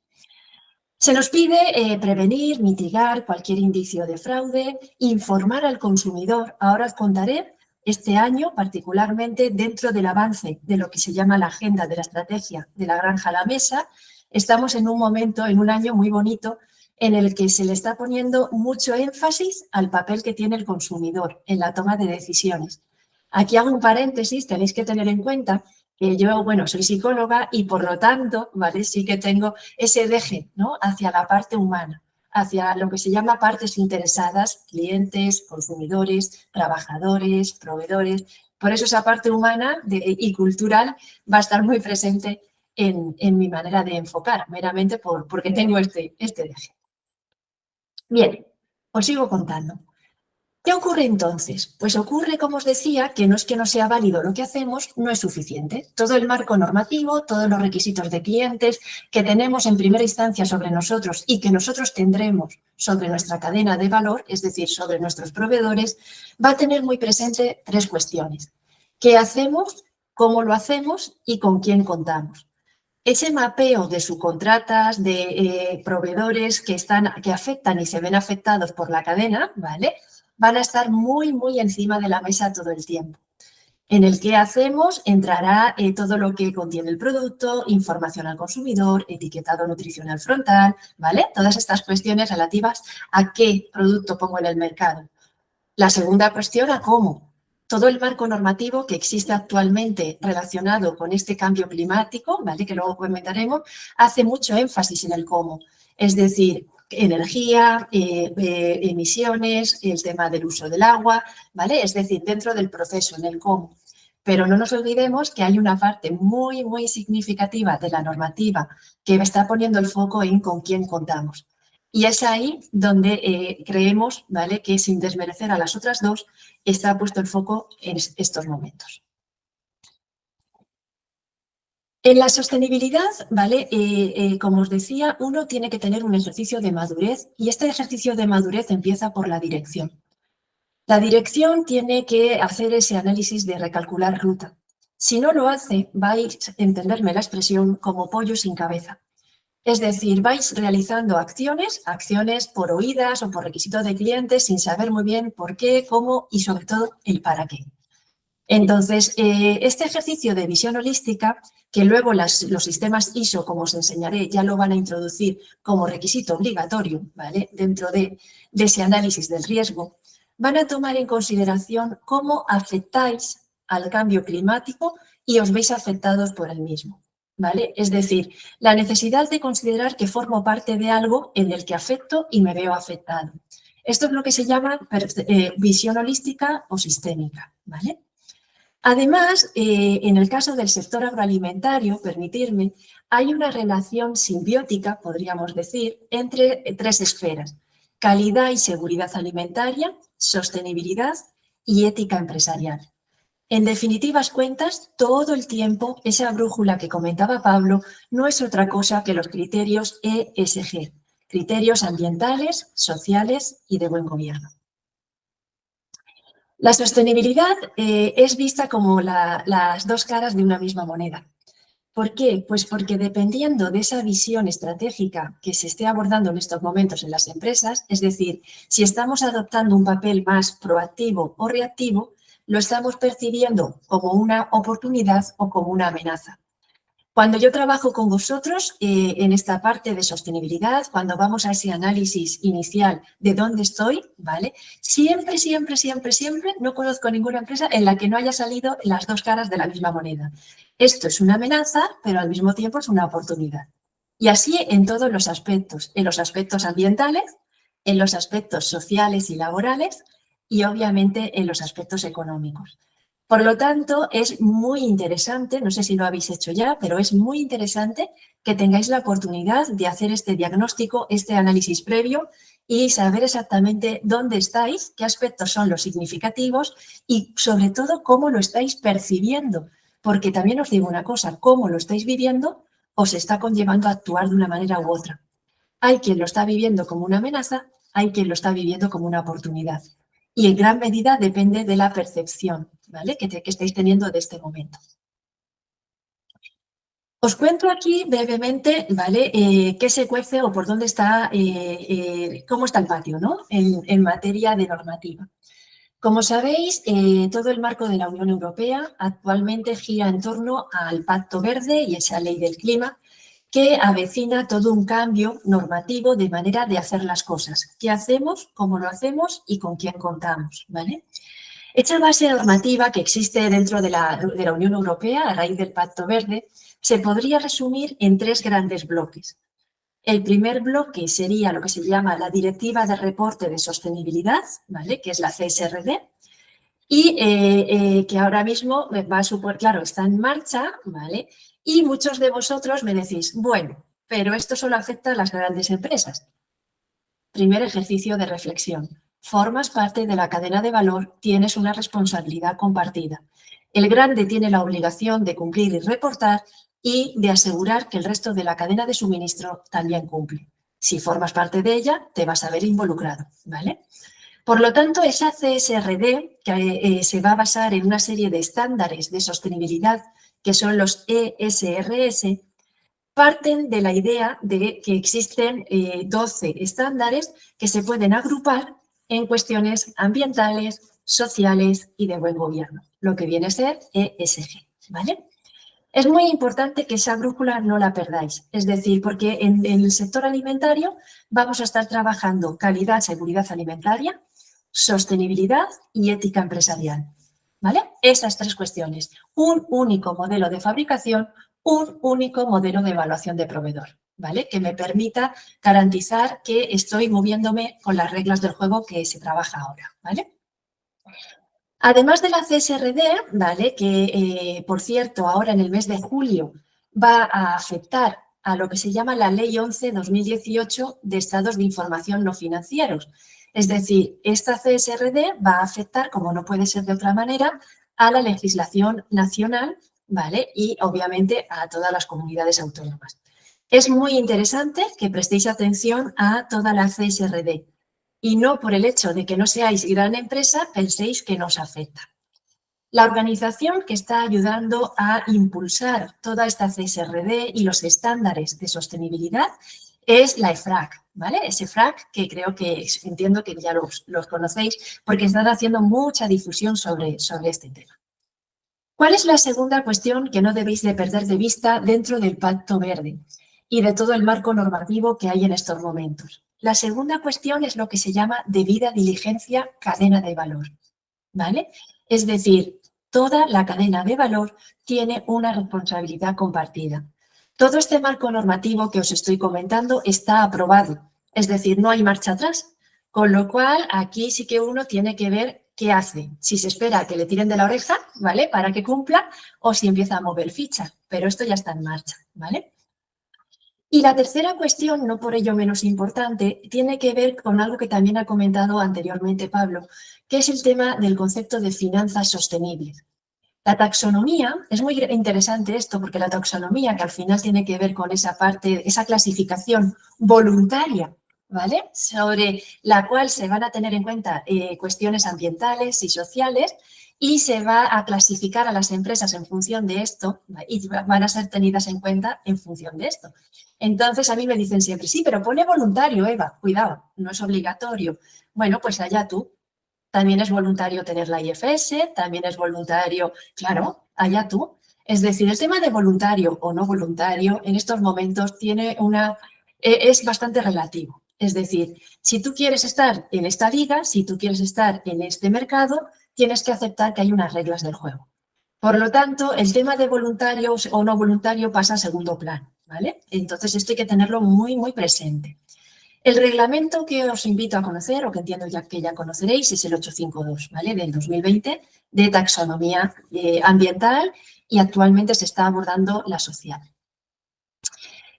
Se nos pide prevenir, mitigar cualquier indicio de fraude, informar al consumidor. Ahora os contaré, este año particularmente dentro del avance de lo que se llama la agenda de la estrategia de la granja a la mesa, estamos en un momento, en un año muy bonito en el que se le está poniendo mucho énfasis al papel que tiene el consumidor en la toma de decisiones. Aquí hago un paréntesis, tenéis que tener en cuenta que yo, bueno, soy psicóloga y por lo tanto, ¿vale?, sí que tengo ese deje, ¿no?, hacia la parte humana, hacia lo que se llama partes interesadas, clientes, consumidores, trabajadores, proveedores. Por eso esa parte humana y cultural va a estar muy presente en mi manera de enfocar, meramente porque tengo este deje. Bien, os sigo contando. ¿Qué ocurre entonces? Pues ocurre, como os decía, que no es que no sea válido lo que hacemos, no es suficiente. Todo el marco normativo, todos los requisitos de clientes que tenemos en primera instancia sobre nosotros y que nosotros tendremos sobre nuestra cadena de valor, es decir, sobre nuestros proveedores, va a tener muy presente tres cuestiones. ¿Qué hacemos? ¿Cómo lo hacemos? ¿Y con quién contamos? Ese mapeo de subcontratas, de proveedores que afectan y se ven afectados por la cadena, ¿vale?, van a estar muy, muy encima de la mesa todo el tiempo. En el que hacemos entrará todo lo que contiene el producto, información al consumidor, etiquetado nutricional frontal, ¿vale? Todas estas cuestiones relativas a qué producto pongo en el mercado. La segunda cuestión, a cómo. Todo el marco normativo que existe actualmente relacionado con este cambio climático, ¿vale?, que luego comentaremos, hace mucho énfasis en el cómo. Es decir, energía, emisiones, el tema del uso del agua, ¿vale? Es decir, dentro del proceso, en el cómo. Pero no nos olvidemos que hay una parte muy, muy significativa de la normativa que está poniendo el foco en con quién contamos. Y es ahí donde creemos, ¿vale?, que sin desmerecer a las otras dos, está puesto el foco en estos momentos. En la sostenibilidad, ¿vale?, como os decía, uno tiene que tener un ejercicio de madurez y este ejercicio de madurez empieza por la dirección. La dirección tiene que hacer ese análisis de recalcular ruta. Si no lo hace, vais a entenderme la expresión como pollo sin cabeza. Es decir, vais realizando acciones por oídas o por requisitos de clientes sin saber muy bien por qué, cómo y sobre todo el para qué. Entonces, este ejercicio de visión holística, que luego los sistemas ISO, como os enseñaré, ya lo van a introducir como requisito obligatorio, ¿vale?, dentro de ese análisis del riesgo, van a tomar en consideración cómo afectáis al cambio climático y os veis afectados por el mismo, ¿vale? Es decir, la necesidad de considerar que formo parte de algo en el que afecto y me veo afectado. Esto es lo que se llama visión holística o sistémica, ¿vale? Además, en el caso del sector agroalimentario, permitirme, hay una relación simbiótica, podríamos decir, entre tres esferas: calidad y seguridad alimentaria, sostenibilidad y ética empresarial. En definitivas cuentas, todo el tiempo esa brújula que comentaba Pablo no es otra cosa que los criterios ESG, criterios ambientales, sociales y de buen gobierno. La sostenibilidad es vista como las dos caras de una misma moneda. ¿Por qué? Pues porque dependiendo de esa visión estratégica que se esté abordando en estos momentos en las empresas, es decir, si estamos adoptando un papel más proactivo o reactivo, lo estamos percibiendo como una oportunidad o como una amenaza. Cuando yo trabajo con vosotros en esta parte de sostenibilidad, cuando vamos a ese análisis inicial de dónde estoy, ¿vale? Siempre, no conozco ninguna empresa en la que no haya salido las dos caras de la misma moneda. Esto es una amenaza, pero al mismo tiempo es una oportunidad. Y así en todos los aspectos ambientales, en los aspectos sociales y laborales y obviamente en los aspectos económicos. Por lo tanto, es muy interesante, no sé si lo habéis hecho ya, pero es muy interesante que tengáis la oportunidad de hacer este diagnóstico, este análisis previo y saber exactamente dónde estáis, qué aspectos son los significativos y, sobre todo, cómo lo estáis percibiendo. Porque también os digo una cosa, cómo lo estáis viviendo os está conllevando a actuar de una manera u otra. Hay quien lo está viviendo como una amenaza, hay quien lo está viviendo como una oportunidad. Y en gran medida depende de la percepción, ¿vale? que estáis teniendo de este momento. Os cuento aquí brevemente, ¿vale? Qué se cuece o por dónde está, cómo está el patio, ¿no? En materia de normativa. Como sabéis, todo el marco de la Unión Europea actualmente gira en torno al Pacto Verde y esa ley del clima, que avecina todo un cambio normativo de manera de hacer las cosas. ¿Qué hacemos, cómo lo hacemos y con quién contamos? ¿Vale? Esta base normativa que existe dentro de la Unión Europea a raíz del Pacto Verde se podría resumir en tres grandes bloques. El primer bloque sería lo que se llama la Directiva de Reporte de Sostenibilidad, ¿vale? Que es la CSRD, y que ahora mismo va a suponer, claro, está en marcha, ¿vale? Y muchos de vosotros me decís, bueno, pero esto solo afecta a las grandes empresas. Primer ejercicio de reflexión. Formas parte de la cadena de valor, tienes una responsabilidad compartida. El grande tiene la obligación de cumplir y reportar y de asegurar que el resto de la cadena de suministro también cumple. Si formas parte de ella, te vas a ver involucrado, ¿vale? Por lo tanto, esa CSRD, que se va a basar en una serie de estándares de sostenibilidad, que son los ESRS, parten de la idea de que existen 12 estándares que se pueden agrupar en cuestiones ambientales, sociales y de buen gobierno, lo que viene a ser ESG, ¿vale? Es muy importante que esa brújula no la perdáis, es decir, porque en el sector alimentario vamos a estar trabajando calidad, seguridad alimentaria, sostenibilidad y ética empresarial, ¿vale? Esas tres cuestiones, un único modelo de fabricación, un único modelo de evaluación de proveedor, ¿vale? Que me permita garantizar que estoy moviéndome con las reglas del juego que se trabaja ahora, ¿vale? Además de la CSRD, ¿vale? Que, por cierto, ahora en el mes de julio va a afectar a lo que se llama la Ley 11/2018 de Estados de Información no financieros. Es decir, esta CSRD va a afectar, como no puede ser de otra manera, a la legislación nacional, ¿vale? Y obviamente a todas las comunidades autónomas. Es muy interesante que prestéis atención a toda la CSRD. Y no por el hecho de que no seáis gran empresa, penséis que nos afecta. La organización que está ayudando a impulsar toda esta CSRD y los estándares de sostenibilidad es la EFRAG, ¿vale? Ese EFRAG que creo que, entiendo que ya los conocéis porque están haciendo mucha difusión sobre este tema. ¿Cuál es la segunda cuestión que no debéis de perder de vista dentro del Pacto Verde y de todo el marco normativo que hay en estos momentos? La segunda cuestión es lo que se llama debida diligencia cadena de valor, ¿vale? Es decir, toda la cadena de valor tiene una responsabilidad compartida. Todo este marco normativo que os estoy comentando está aprobado, es decir, no hay marcha atrás, con lo cual aquí sí que uno tiene que ver qué hace, si se espera que le tiren de la oreja, ¿vale? Para que cumpla o si empieza a mover ficha, pero esto ya está en marcha, ¿vale? Y la tercera cuestión, no por ello menos importante, tiene que ver con algo que también ha comentado anteriormente Pablo, que es el tema del concepto de finanzas sostenibles. La taxonomía, es muy interesante esto, porque la taxonomía, que al final tiene que ver con esa parte, esa clasificación voluntaria, ¿vale? Sobre la cual se van a tener en cuenta cuestiones ambientales y sociales, y se va a clasificar a las empresas en función de esto, y van a ser tenidas en cuenta en función de esto. Entonces, a mí me dicen siempre, sí, pero pone voluntario, Eva, cuidado, no es obligatorio. Bueno, pues allá tú. También es voluntario tener la IFS, también es voluntario, claro, allá tú. Es decir, el tema de voluntario o no voluntario en estos momentos es bastante relativo. Es decir, si tú quieres estar en esta liga, si tú quieres estar en este mercado, tienes que aceptar que hay unas reglas del juego. Por lo tanto, el tema de voluntario o no voluntario pasa a segundo plano, ¿vale? Entonces, esto hay que tenerlo muy, muy presente. El reglamento que os invito a conocer, o que entiendo que ya conoceréis, es el 852, ¿vale? Del 2020, de taxonomía ambiental, y actualmente se está abordando la social.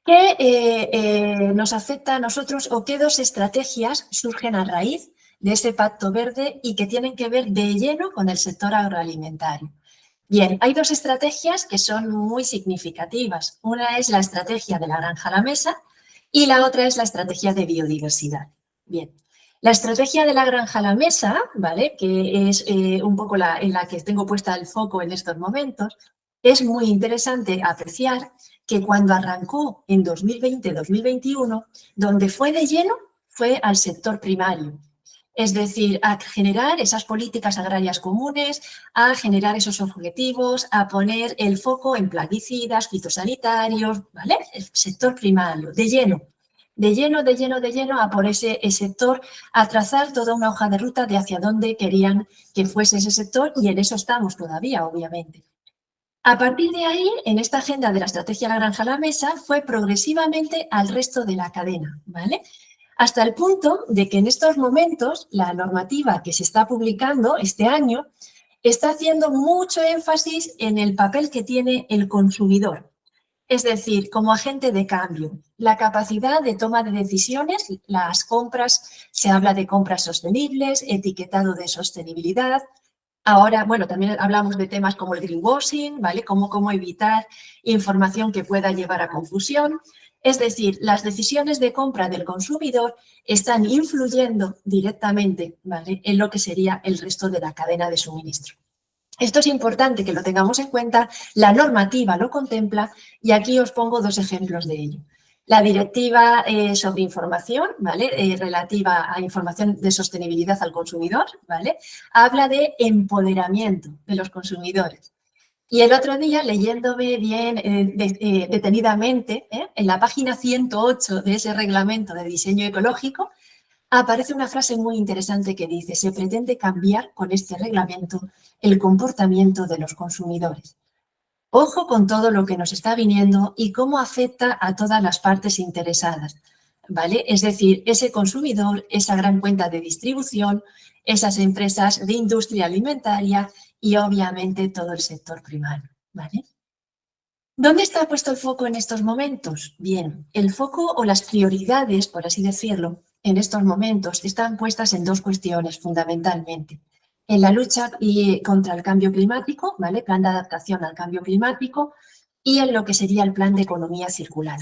¿Qué nos afecta a nosotros o qué dos estrategias surgen a raíz de ese pacto verde y que tienen que ver de lleno con el sector agroalimentario? Bien, hay dos estrategias que son muy significativas. Una es la estrategia de la granja a la mesa y la otra es la estrategia de biodiversidad. Bien, la estrategia de la granja a la mesa, ¿vale? Que es un poco en la que tengo puesta el foco en estos momentos, es muy interesante apreciar que cuando arrancó en 2020-2021, donde fue de lleno fue al sector primario. Es decir, a generar esas políticas agrarias comunes, a generar esos objetivos, a poner el foco en plaguicidas, fitosanitarios, ¿vale? El sector primario, de lleno, de lleno, de lleno, de lleno, a por ese sector, a trazar toda una hoja de ruta de hacia dónde querían que fuese ese sector, y en eso estamos todavía, obviamente. A partir de ahí, en esta agenda de la estrategia de la granja a la mesa, fue progresivamente al resto de la cadena, ¿vale? Hasta el punto de que en estos momentos la normativa que se está publicando este año está haciendo mucho énfasis en el papel que tiene el consumidor, es decir, como agente de cambio, la capacidad de toma de decisiones, las compras, se habla de compras sostenibles, etiquetado de sostenibilidad. Ahora, bueno, también hablamos de temas como el greenwashing, ¿vale? Cómo evitar información que pueda llevar a confusión. Es decir, las decisiones de compra del consumidor están influyendo directamente, ¿vale?, en lo que sería el resto de la cadena de suministro. Esto es importante que lo tengamos en cuenta, la normativa lo contempla, y aquí os pongo dos ejemplos de ello. La directiva sobre información, ¿vale?, relativa a información de sostenibilidad al consumidor, ¿vale?, habla de empoderamiento de los consumidores. Y el otro día, leyéndome bien detenidamente, en la página 108 de ese reglamento de diseño ecológico, aparece una frase muy interesante que dice: se pretende cambiar con este reglamento el comportamiento de los consumidores. Ojo con todo lo que nos está viniendo y cómo afecta a todas las partes interesadas, ¿vale? Es decir, ese consumidor, esa gran cuenta de distribución, esas empresas de industria alimentaria y obviamente todo el sector primario, ¿vale? ¿Dónde está puesto el foco en estos momentos? Bien, el foco o las prioridades, por así decirlo, en estos momentos están puestas en dos cuestiones fundamentalmente. En la lucha contra el cambio climático, ¿vale?, plan de adaptación al cambio climático, y en lo que sería el plan de economía circular.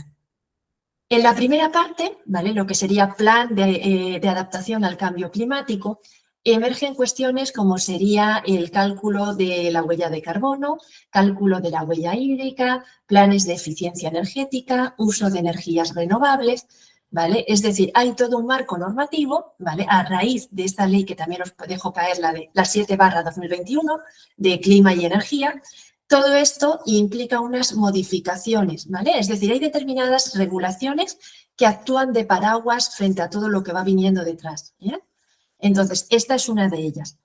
En la primera parte, ¿vale?, lo que sería plan de adaptación al cambio climático, emergen cuestiones como sería el cálculo de la huella de carbono, cálculo de la huella hídrica, planes de eficiencia energética, uso de energías renovables, ¿vale? Es decir, hay todo un marco normativo, ¿vale?, a raíz de esta ley que también os dejo caer, la 7/2021 de clima y energía. Todo esto implica unas modificaciones, ¿vale? Es decir, hay determinadas regulaciones que actúan de paraguas frente a todo lo que va viniendo detrás, ¿eh? Entonces, esta es una de ellas.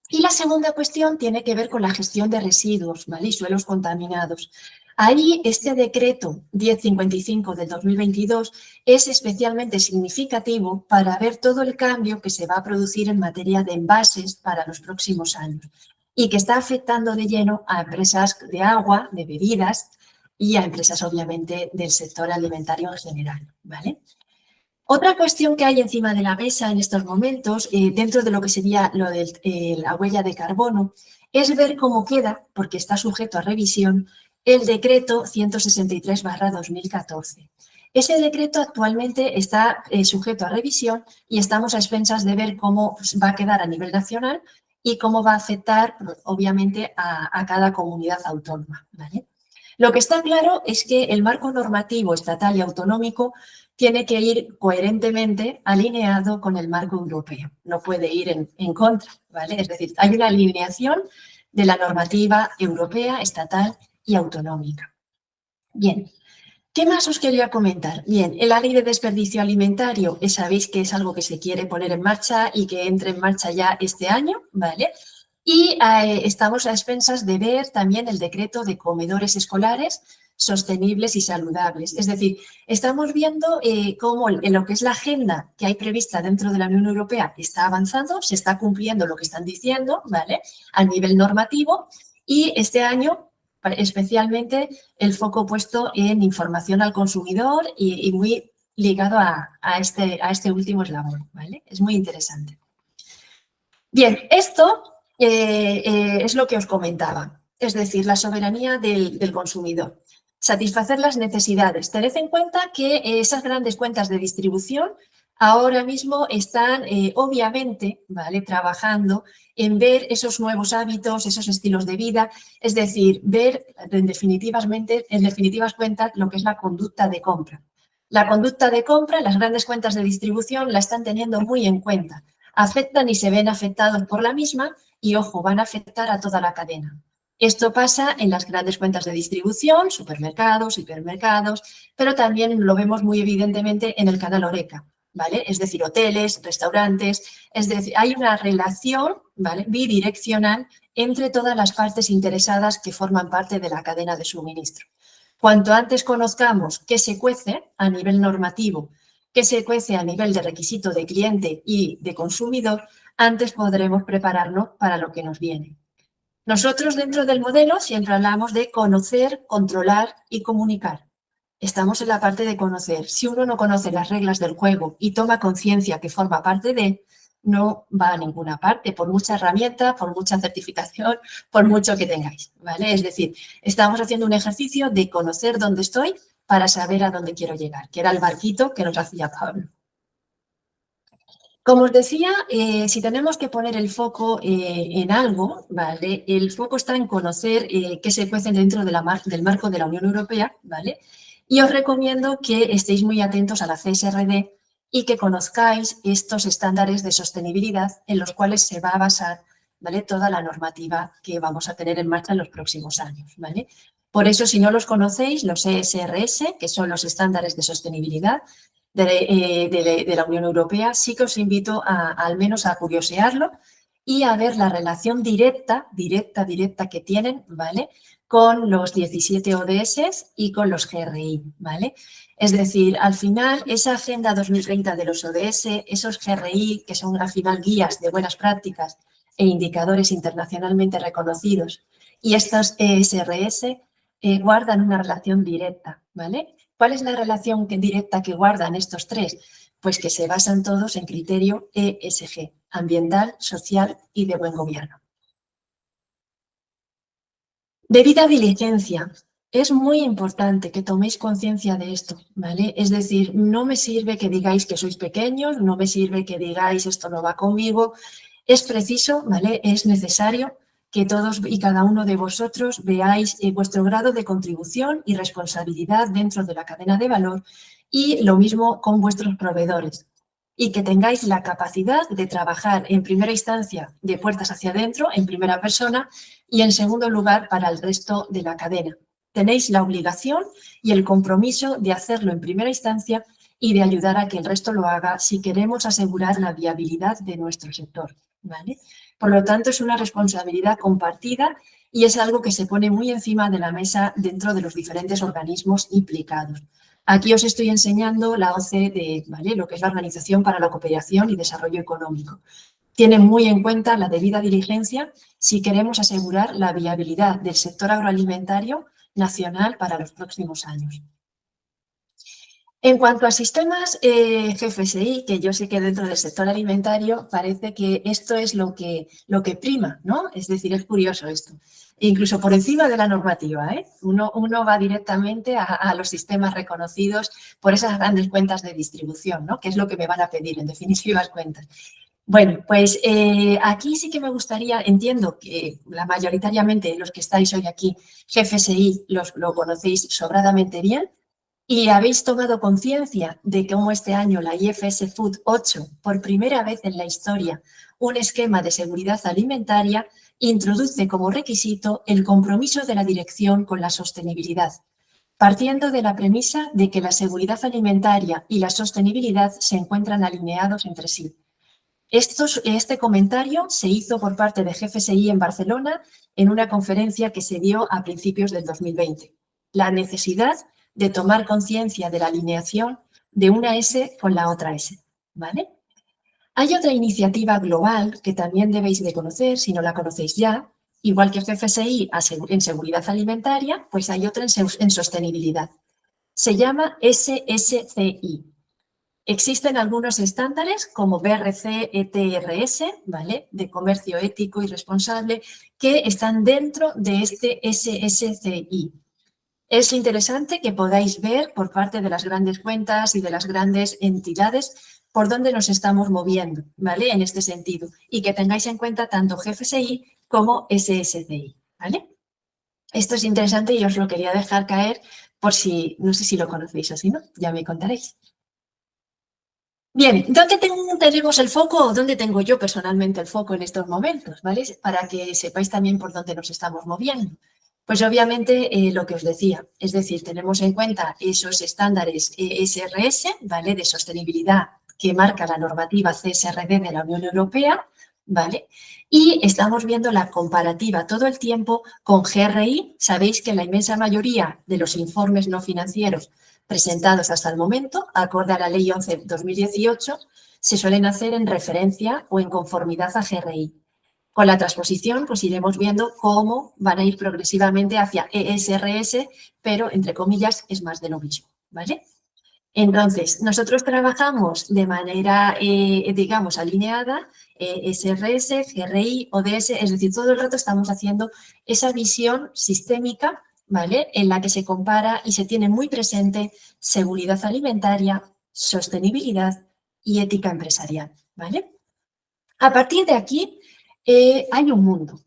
Y la segunda cuestión tiene que ver con la gestión de residuos, ¿vale?, y suelos contaminados. Ahí este decreto 1055 del 2022 es especialmente significativo para ver todo el cambio que se va a producir en materia de envases para los próximos años y que está afectando de lleno a empresas de agua, de bebidas y a empresas, obviamente, del sector alimentario en general, ¿vale? Otra cuestión que hay encima de la mesa en estos momentos, dentro de lo que sería lo de la huella de carbono, es ver cómo queda, porque está sujeto a revisión, el decreto 163/2014. Ese decreto actualmente está sujeto a revisión y estamos a expensas de ver cómo va a quedar a nivel nacional y cómo va a afectar, obviamente, a cada comunidad autónoma, ¿vale? Lo que está claro es que el marco normativo estatal y autonómico tiene que ir coherentemente alineado con el marco europeo. No puede ir en contra, ¿vale? Es decir, hay una alineación de la normativa europea, estatal y autonómica. Bien, ¿qué más os quería comentar? Bien, la ley de desperdicio alimentario, sabéis que es algo que se quiere poner en marcha y que entre en marcha ya este año, ¿vale? Y estamos a expensas de ver también el decreto de comedores escolares sostenibles y saludables. Es decir, estamos viendo cómo en lo que es la agenda que hay prevista dentro de la Unión Europea está avanzando, se está cumpliendo lo que están diciendo, ¿vale? A nivel normativo, y este año especialmente el foco puesto en información al consumidor y muy ligado a este último eslabón, ¿vale? Es muy interesante. Bien, esto es lo que os comentaba, es decir, la soberanía del consumidor. Satisfacer las necesidades. Tened en cuenta que esas grandes cuentas de distribución ahora mismo están, obviamente, ¿vale?, trabajando en ver esos nuevos hábitos, esos estilos de vida, es decir, ver en definitivas cuentas lo que es la conducta de compra. La conducta de compra, las grandes cuentas de distribución la están teniendo muy en cuenta. Afectan y se ven afectados por la misma y, ojo, van a afectar a toda la cadena. Esto pasa en las grandes cuentas de distribución, supermercados, hipermercados, pero también lo vemos muy evidentemente en el canal Horeca, ¿vale? Es decir, hoteles, restaurantes, es decir, hay una relación, ¿vale?, bidireccional entre todas las partes interesadas que forman parte de la cadena de suministro. Cuanto antes conozcamos qué se cuece a nivel normativo, qué se cuece a nivel de requisito de cliente y de consumidor, antes podremos prepararnos para lo que nos viene. Nosotros dentro del modelo siempre hablamos de conocer, controlar y comunicar. Estamos en la parte de conocer. Si uno no conoce las reglas del juego y toma conciencia que forma parte de, no va a ninguna parte, por mucha herramienta, por mucha certificación, por mucho que tengáis, ¿vale? Es decir, estamos haciendo un ejercicio de conocer dónde estoy para saber a dónde quiero llegar, que era el barquito que nos hacía Pablo. Como os decía, si tenemos que poner el foco en algo, ¿vale?, el foco está en conocer qué se cuece dentro del marco de la Unión Europea, ¿vale? Y os recomiendo que estéis muy atentos a la CSRD y que conozcáis estos estándares de sostenibilidad en los cuales se va a basar, ¿vale?, toda la normativa que vamos a tener en marcha en los próximos años, ¿vale? Por eso, si no los conocéis, los ESRS, que son los estándares de sostenibilidad de la Unión Europea, sí que os invito al menos a curiosearlo y a ver la relación directa que tienen, ¿vale?, con los 17 ODS y con los GRI, ¿vale? Es decir, al final, esa Agenda 2030 de los ODS, esos GRI, que son al final guías de buenas prácticas e indicadores internacionalmente reconocidos, y estos ESRS guardan una relación directa, ¿vale? ¿Cuál es la relación directa que guardan estos tres? Pues que se basan todos en criterio ESG, ambiental, social y de buen gobierno. Debida diligencia. Es muy importante que toméis conciencia de esto, ¿vale? Es decir, no me sirve que digáis que sois pequeños, no me sirve que digáis esto no va conmigo. Es preciso, ¿vale?, es necesario que todos y cada uno de vosotros veáis vuestro grado de contribución y responsabilidad dentro de la cadena de valor, y lo mismo con vuestros proveedores, y que tengáis la capacidad de trabajar en primera instancia de puertas hacia adentro, en primera persona, y en segundo lugar para el resto de la cadena. Tenéis la obligación y el compromiso de hacerlo en primera instancia y de ayudar a que el resto lo haga si queremos asegurar la viabilidad de nuestro sector, ¿vale? Por lo tanto, es una responsabilidad compartida y es algo que se pone muy encima de la mesa dentro de los diferentes organismos implicados. Aquí os estoy enseñando la OCDE, ¿vale?, lo que es la Organización para la Cooperación y Desarrollo Económico. Tiene muy en cuenta la debida diligencia si queremos asegurar la viabilidad del sector agroalimentario nacional para los próximos años. En cuanto a sistemas GFSI, que yo sé que dentro del sector alimentario parece que esto es lo que prima, ¿no? Es decir, es curioso esto. Incluso por encima de la normativa, ¿eh? Uno va directamente a los sistemas reconocidos por esas grandes cuentas de distribución, ¿no? Que es lo que me van a pedir, en definitivas cuentas. Bueno, pues aquí sí que me gustaría, entiendo que mayoritariamente los que estáis hoy aquí, GFSI, lo conocéis sobradamente bien, y habéis tomado conciencia de cómo este año la IFS Food 8, por primera vez en la historia, un esquema de seguridad alimentaria, introduce como requisito el compromiso de la dirección con la sostenibilidad, partiendo de la premisa de que la seguridad alimentaria y la sostenibilidad se encuentran alineados entre sí. Este comentario se hizo por parte de GFSI en Barcelona en una conferencia que se dio a principios del 2020. La necesidad de tomar conciencia de la alineación de una S con la otra S, ¿vale? Hay otra iniciativa global que también debéis de conocer, si no la conocéis ya, igual que GFSI en seguridad alimentaria, pues hay otra en sostenibilidad. Se llama SSCI. Existen algunos estándares como BRC, ETRS, ¿vale? De comercio ético y responsable, que están dentro de este SSCI. Es interesante que podáis ver por parte de las grandes cuentas y de las grandes entidades por dónde nos estamos moviendo, ¿vale? En este sentido. Y que tengáis en cuenta tanto GFSI como SSCI, ¿vale? Esto es interesante y os lo quería dejar caer por si, no sé si lo conocéis o si no, ya me contaréis. Bien, ¿dónde tenemos el foco o dónde tengo yo personalmente el foco en estos momentos? ¿Vale? Para que sepáis también por dónde nos estamos moviendo. Pues obviamente lo que os decía, es decir, tenemos en cuenta esos estándares ESRS, ¿vale? De sostenibilidad que marca la normativa CSRD de la Unión Europea, ¿vale? Y estamos viendo la comparativa todo el tiempo con GRI. Sabéis que la inmensa mayoría de los informes no financieros presentados hasta el momento, acorde a la Ley 11/2018, se suelen hacer en referencia o en conformidad a GRI. Con la transposición, pues iremos viendo cómo van a ir progresivamente hacia ESRS, pero, entre comillas, es más de lo mismo, ¿vale? Entonces, nosotros trabajamos de manera, digamos, alineada, SRS, GRI, ODS, es decir, todo el rato estamos haciendo esa visión sistémica, ¿vale? En la que se compara y se tiene muy presente seguridad alimentaria, sostenibilidad y ética empresarial, ¿vale? A partir de aquí hay un mundo,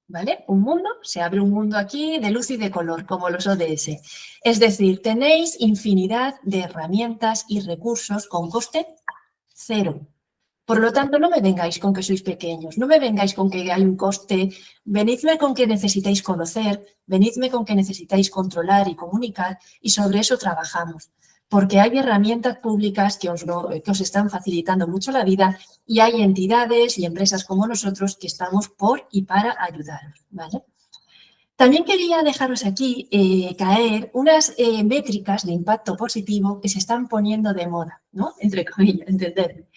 ¿vale? Un mundo, se abre un mundo aquí de luz y de color, como los ODS. Es decir, tenéis infinidad de herramientas y recursos con coste cero. Por lo tanto, no me vengáis con que sois pequeños, no me vengáis con que hay un coste, venidme con que necesitáis conocer, venidme con que necesitáis controlar y comunicar y sobre eso trabajamos. Porque hay herramientas públicas que os están facilitando mucho la vida y hay entidades y empresas como nosotros que estamos por y para ayudaros, ¿vale? También quería dejaros aquí caer unas métricas de impacto positivo que se están poniendo de moda, ¿no? Entre comillas, entenderme.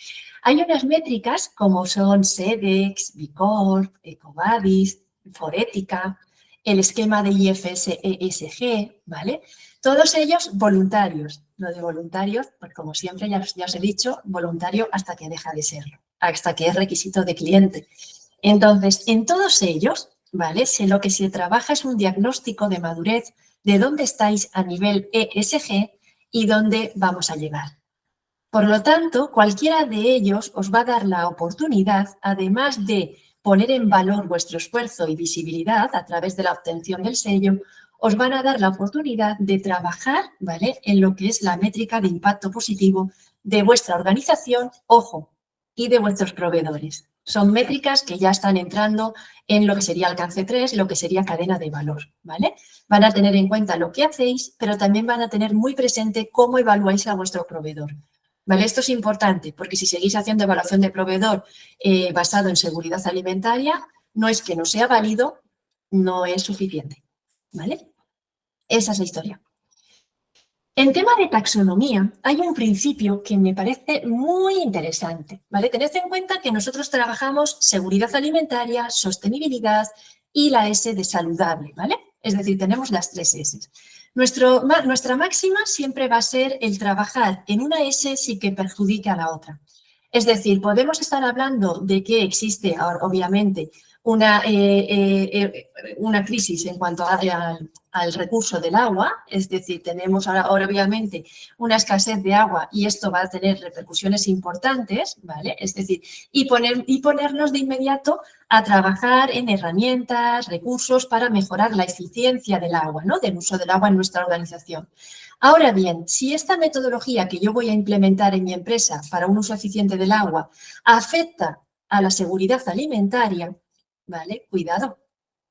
Hay unas métricas como son SEDEX, Bicorp, EcoVadis, Forética, el esquema de IFS ESG, ¿vale? Todos ellos voluntarios. Lo de voluntarios, pues como siempre ya os he dicho, voluntario hasta que deja de serlo, hasta que es requisito de cliente. Entonces, en todos ellos, ¿vale? Lo que se trabaja es un diagnóstico de madurez de dónde estáis a nivel ESG y dónde vamos a llegar. Por lo tanto, cualquiera de ellos os va a dar la oportunidad, además de poner en valor vuestro esfuerzo y visibilidad a través de la obtención del sello, os van a dar la oportunidad de trabajar, ¿vale? En lo que es la métrica de impacto positivo de vuestra organización, ojo, y de vuestros proveedores. Son métricas que ya están entrando en lo que sería alcance 3, lo que sería cadena de valor, ¿vale? Van a tener en cuenta lo que hacéis, pero también van a tener muy presente cómo evaluáis a vuestro proveedor. ¿Vale? Esto es importante porque si seguís haciendo evaluación de proveedor basado en seguridad alimentaria, no es que no sea válido, no es suficiente. ¿Vale? Esa es la historia. En tema de taxonomía, hay un principio que me parece muy interesante. ¿Vale? Tened en cuenta que nosotros trabajamos seguridad alimentaria, sostenibilidad y la S de saludable. ¿Vale? Es decir, tenemos las 3 S. Nuestra máxima siempre va a ser el trabajar en una S sin que perjudique a la otra. Es decir, podemos estar hablando de que existe, obviamente, una crisis en cuanto al recurso del agua, es decir, tenemos ahora obviamente una escasez de agua y esto va a tener repercusiones importantes, ¿vale? Es decir, y ponernos de inmediato a trabajar en herramientas, recursos para mejorar la eficiencia del agua, ¿no? Del uso del agua en nuestra organización. Ahora bien, si esta metodología que yo voy a implementar en mi empresa para un uso eficiente del agua afecta a la seguridad alimentaria, ¿vale? Cuidado,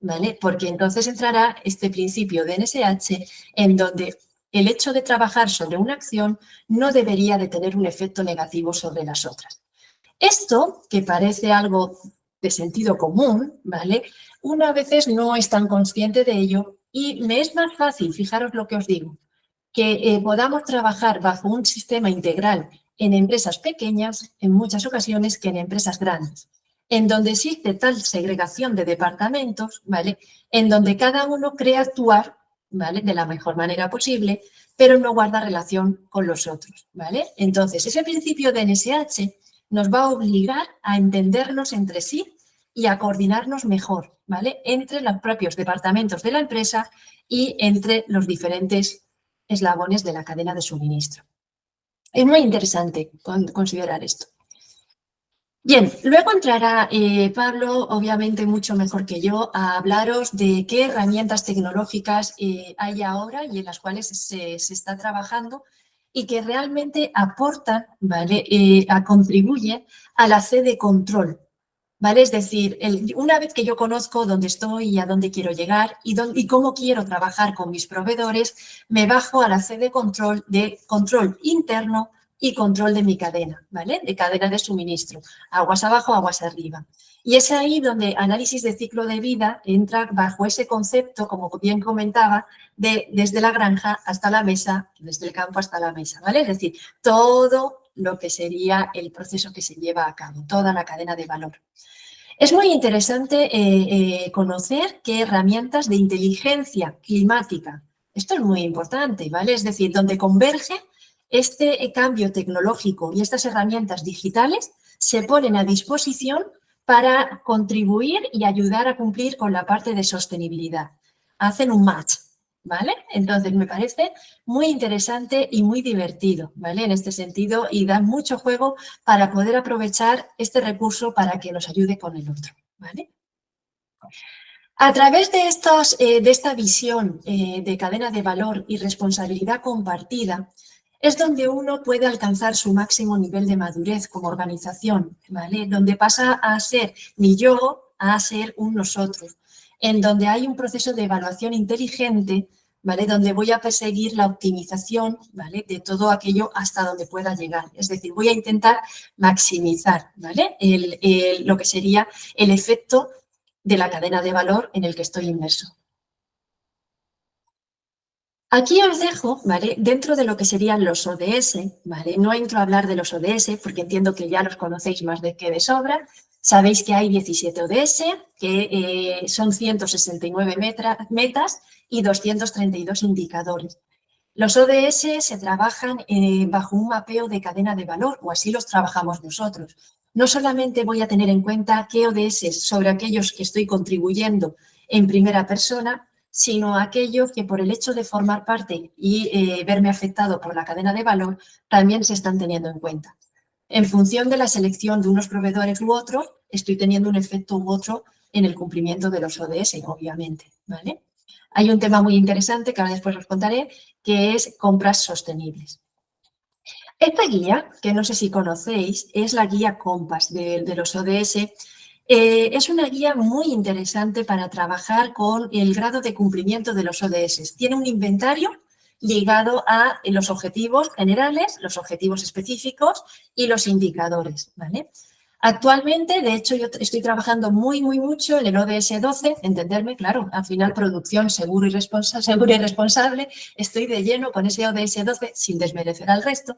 ¿vale? Porque entonces entrará este principio de NSH en donde el hecho de trabajar sobre una acción no debería de tener un efecto negativo sobre las otras. Esto, que parece algo de sentido común, ¿vale? Una veces no es tan consciente de ello y me es más fácil, fijaros lo que os digo, que podamos trabajar bajo un sistema integral en empresas pequeñas en muchas ocasiones que en empresas grandes, en donde existe tal segregación de departamentos, ¿vale? En donde cada uno cree actuar, ¿vale? De la mejor manera posible, pero no guarda relación con los otros, ¿vale? Entonces, ese principio de NSH nos va a obligar a entendernos entre sí y a coordinarnos mejor, ¿vale? Entre los propios departamentos de la empresa y entre los diferentes eslabones de la cadena de suministro. Es muy interesante considerar esto. Bien, luego entrará Pablo, obviamente mucho mejor que yo, a hablaros de qué herramientas tecnológicas hay ahora y en las cuales se está trabajando y que realmente aportan, ¿vale? Contribuyen a la C de control, ¿vale? Es decir, una vez que yo conozco dónde estoy y a dónde quiero llegar y cómo quiero trabajar con mis proveedores, me bajo a la C de control interno y control de mi cadena, ¿vale? De cadena de suministro, aguas abajo, aguas arriba. Y es ahí donde análisis de ciclo de vida entra bajo ese concepto, como bien comentaba, de desde la granja hasta la mesa, desde el campo hasta la mesa, ¿vale? Es decir, todo lo que sería el proceso que se lleva a cabo, toda la cadena de valor. Es muy interesante conocer qué herramientas de inteligencia climática, esto es muy importante, ¿vale? Es decir, donde converge este cambio tecnológico y estas herramientas digitales se ponen a disposición para contribuir y ayudar a cumplir con la parte de sostenibilidad. Hacen un match, ¿vale? Entonces, me parece muy interesante y muy divertido, ¿vale? En este sentido, y da mucho juego para poder aprovechar este recurso para que nos ayude con el otro, ¿vale? A través de esta visión de cadena de valor y responsabilidad compartida, es donde uno puede alcanzar su máximo nivel de madurez como organización, ¿vale? Donde pasa a ser mi yo a ser un nosotros, en donde hay un proceso de evaluación inteligente, ¿vale? Donde voy a perseguir la optimización, ¿vale? De todo aquello hasta donde pueda llegar. Es decir, voy a intentar maximizar, ¿vale? Lo que sería el efecto de la cadena de valor en el que estoy inmerso. Aquí os dejo, ¿vale? Dentro de lo que serían los ODS, ¿vale? No entro a hablar de los ODS porque entiendo que ya los conocéis más de que de sobra. Sabéis que hay 17 ODS, que son 169 metas y 232 indicadores. Los ODS se trabajan bajo un mapeo de cadena de valor, o así los trabajamos nosotros. No solamente voy a tener en cuenta qué ODS sobre aquellos que estoy contribuyendo en primera persona, sino aquellos que por el hecho de formar parte y verme afectado por la cadena de valor, también se están teniendo en cuenta. En función de la selección de unos proveedores u otros, estoy teniendo un efecto u otro en el cumplimiento de los ODS, obviamente, ¿vale? Hay un tema muy interesante que ahora después os contaré, que es compras sostenibles. Esta guía, que no sé si conocéis, es la guía Compass de los ODS. Es una guía muy interesante para trabajar con el grado de cumplimiento de los ODS. Tiene un inventario ligado a los objetivos generales, los objetivos específicos y los indicadores, ¿vale? Actualmente, de hecho, yo estoy trabajando mucho en el ODS 12, entenderme, claro, al final producción seguro y responsable, estoy de lleno con ese ODS 12 sin desmerecer al resto.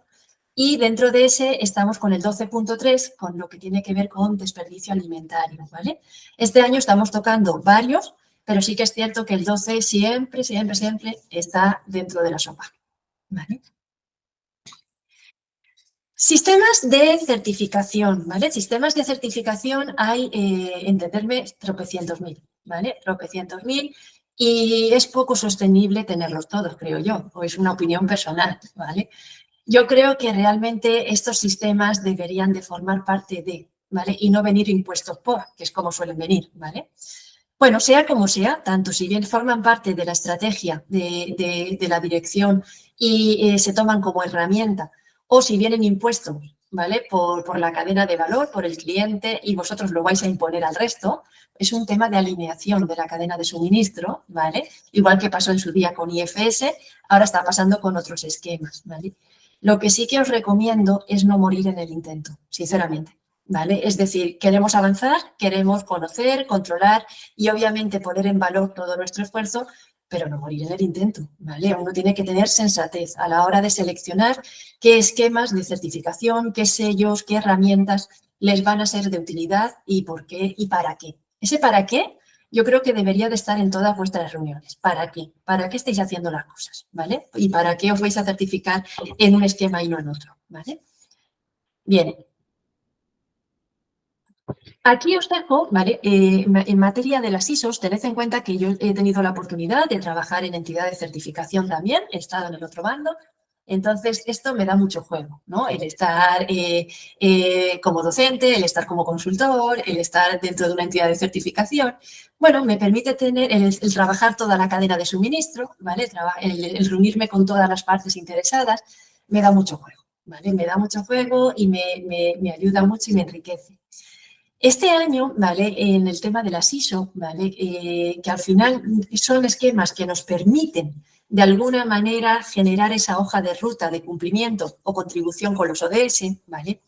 Y dentro de ese estamos con el 12.3, con lo que tiene que ver con desperdicio alimentario, ¿vale? Este año estamos tocando varios, pero sí que es cierto que el 12 siempre, siempre, siempre está dentro de la sopa, ¿vale? Sistemas de certificación, ¿vale? Sistemas de certificación hay, entenderme, tropecientos mil, ¿vale? Tropecientos mil, y es poco sostenible tenerlos todos, creo yo, o es una opinión personal, ¿vale? Yo creo que realmente estos sistemas deberían de formar parte de, ¿vale? Y no venir impuestos por, que es como suelen venir, ¿vale? Bueno, sea como sea, tanto si bien forman parte de la estrategia de la dirección y se toman como herramienta, o si vienen impuestos, ¿vale? Por la cadena de valor, por el cliente, y vosotros lo vais a imponer al resto, es un tema de alineación de la cadena de suministro, ¿vale? Igual que pasó en su día con IFS, ahora está pasando con otros esquemas, ¿vale? Lo que sí que os recomiendo es no morir en el intento, sinceramente, ¿vale? Es decir, queremos avanzar, queremos conocer, controlar y obviamente poner en valor todo nuestro esfuerzo, pero no morir en el intento, ¿vale? Uno tiene que tener sensatez a la hora de seleccionar qué esquemas de certificación, qué sellos, qué herramientas les van a ser de utilidad y por qué y para qué. Ese para qué yo creo que debería de estar en todas vuestras reuniones. ¿Para qué? ¿Para qué estáis haciendo las cosas? ¿Vale? ¿Y para qué os vais a certificar en un esquema y no en otro? ¿Vale? Bien, aquí os dejo, ¿vale? En materia de las ISOs, tened en cuenta que yo he tenido la oportunidad de trabajar en entidades de certificación también, he estado en el otro bando, entonces esto me da mucho juego, ¿no? El estar como docente, el estar como consultor, el estar dentro de una entidad de certificación, bueno, me permite tener el trabajar toda la cadena de suministro, ¿vale? El reunirme con todas las partes interesadas, me da mucho juego, ¿vale? Me da mucho juego y me ayuda mucho y me enriquece. Este año, ¿vale? En el tema de las ISO, ¿vale? Que al final son esquemas que nos permiten de alguna manera generar esa hoja de ruta de cumplimiento o contribución con los ODS, ¿vale?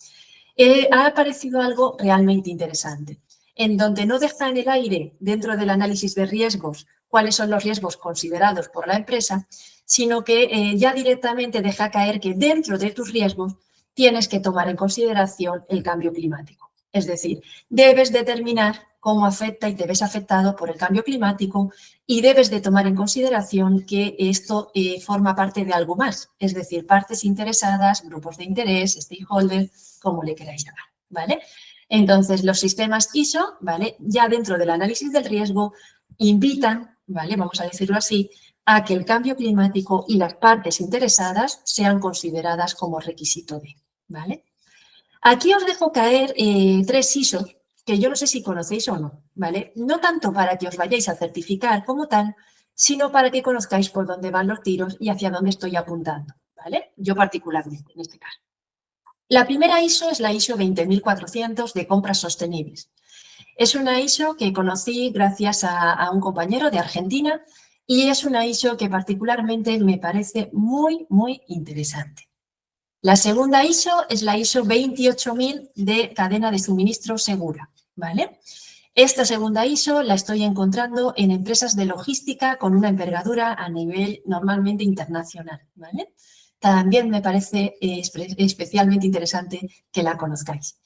Ha aparecido algo realmente interesante, en donde no deja en el aire, dentro del análisis de riesgos, cuáles son los riesgos considerados por la empresa, sino que ya directamente deja caer que dentro de tus riesgos tienes que tomar en consideración el cambio climático. Es decir, debes determinar cómo afecta y te ves afectado por el cambio climático y debes de tomar en consideración que esto forma parte de algo más, es decir, partes interesadas, grupos de interés, stakeholders, como le queráis llamar, ¿vale? Entonces, los sistemas ISO, ¿vale? Ya dentro del análisis del riesgo invitan, ¿vale? Vamos a decirlo así, a que el cambio climático y las partes interesadas sean consideradas como requisito de, ¿vale? Aquí os dejo caer 3 ISOs que yo no sé si conocéis o no, ¿vale? No tanto para que os vayáis a certificar como tal, sino para que conozcáis por dónde van los tiros y hacia dónde estoy apuntando, ¿vale? Yo particularmente, en este caso. La primera ISO es la ISO 20400 de compras sostenibles. Es una ISO que conocí gracias a un compañero de Argentina y es una ISO que particularmente me parece muy, muy interesante. La segunda ISO es la ISO 28000 de cadena de suministro segura, ¿vale? Esta segunda ISO la estoy encontrando en empresas de logística con una envergadura a nivel normalmente internacional, ¿vale? También me parece especialmente interesante que la conozcáis.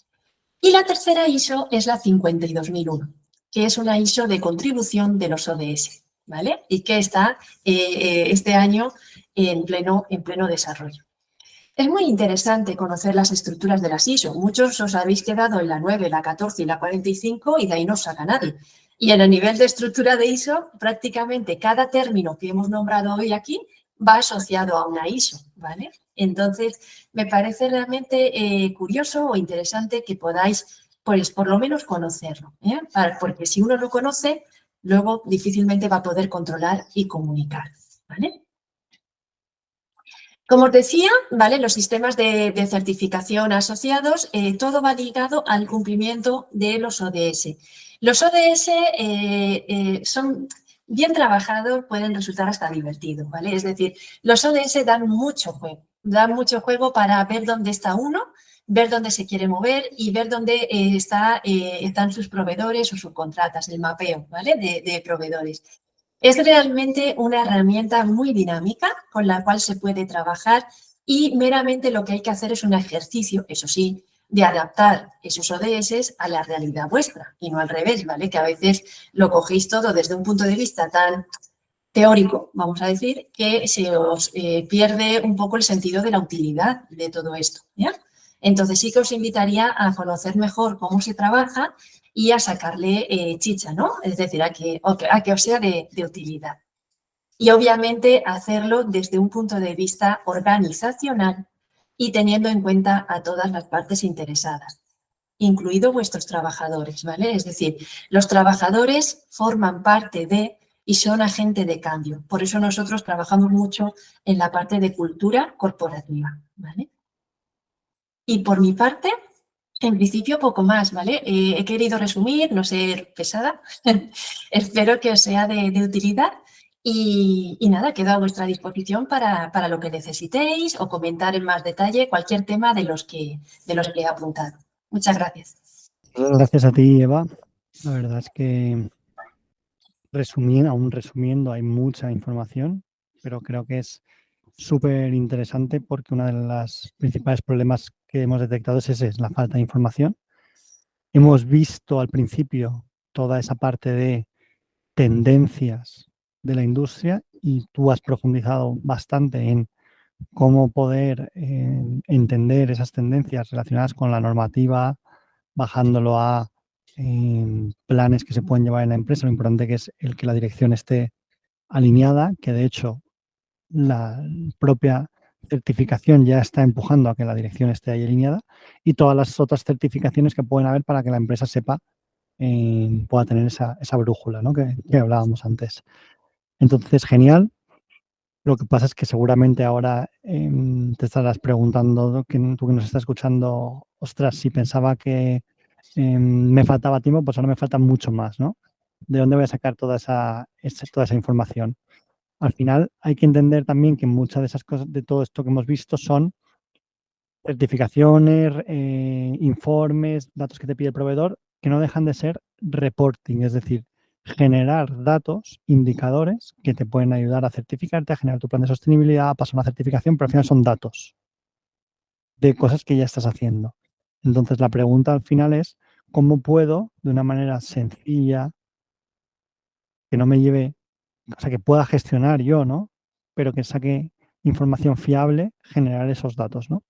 Y la tercera ISO es la 52001, que es una ISO de contribución de los ODS, ¿vale? Y que está este año en pleno desarrollo. Es muy interesante conocer las estructuras de las ISO. Muchos os habéis quedado en la 9, la 14 y la 45 y de ahí no os saca nadie. Y en el nivel de estructura de ISO, prácticamente cada término que hemos nombrado hoy aquí va asociado a una ISO, ¿vale? Entonces, me parece realmente curioso o interesante que podáis, pues, por lo menos conocerlo, ¿eh? Porque si uno lo conoce, luego difícilmente va a poder controlar y comunicar, ¿vale? Como os decía, ¿vale? Los sistemas de certificación asociados, todo va ligado al cumplimiento de los ODS. Los ODS son bien trabajados, pueden resultar hasta divertidos, ¿vale? Es decir, los ODS dan mucho juego para ver dónde está uno, ver dónde se quiere mover y ver dónde están sus proveedores o subcontratas, el mapeo, ¿vale? De proveedores. Es realmente una herramienta muy dinámica con la cual se puede trabajar y meramente lo que hay que hacer es un ejercicio, eso sí, de adaptar esos ODS a la realidad vuestra y no al revés, ¿vale? Que a veces lo cogéis todo desde un punto de vista tan teórico, vamos a decir, que se os pierde un poco el sentido de la utilidad de todo esto, ¿ya? Entonces sí que os invitaría a conocer mejor cómo se trabaja y a sacarle chicha, ¿no? Es decir, a que os sea de utilidad. Y obviamente hacerlo desde un punto de vista organizacional y teniendo en cuenta a todas las partes interesadas, incluido vuestros trabajadores, ¿vale? Es decir, los trabajadores forman parte de y son agente de cambio. Por eso nosotros trabajamos mucho en la parte de cultura corporativa, ¿vale? Y por mi parte, en principio poco más, ¿vale? He querido resumir, no ser pesada. Espero que os sea de utilidad y nada, quedo a vuestra disposición para lo que necesitéis o comentar en más detalle cualquier tema de los que he apuntado. Muchas gracias. Gracias a ti, Eva. La verdad es que aún resumiendo, hay mucha información, pero creo que es súper interesante porque uno de los principales problemas que hemos detectado es ese, es la falta de información. Hemos visto al principio toda esa parte de tendencias de la industria y tú has profundizado bastante en cómo poder entender esas tendencias relacionadas con la normativa, bajándolo a planes que se pueden llevar en la empresa. Lo importante que es el que la dirección esté alineada, que de hecho la propia certificación ya está empujando a que la dirección esté ahí alineada y todas las otras certificaciones que pueden haber para que la empresa sepa, pueda tener esa brújula, ¿no? que hablábamos antes. Entonces, genial. Lo que pasa es que seguramente ahora te estarás preguntando, tú que nos estás escuchando, ostras, si pensaba que me faltaba tiempo, pues ahora me falta mucho más, ¿no? ¿De dónde voy a sacar toda esa información? Al final hay que entender también que muchas de esas cosas, de todo esto que hemos visto, son certificaciones, informes, datos que te pide el proveedor, que no dejan de ser reporting, es decir, generar datos, indicadores que te pueden ayudar a certificarte, a generar tu plan de sostenibilidad, a pasar una certificación, pero al final son datos de cosas que ya estás haciendo. Entonces, la pregunta al final es, ¿cómo puedo, de una manera sencilla, que no me lleve, o sea, que pueda gestionar yo, ¿no? Pero que saque información fiable, generar esos datos, ¿no?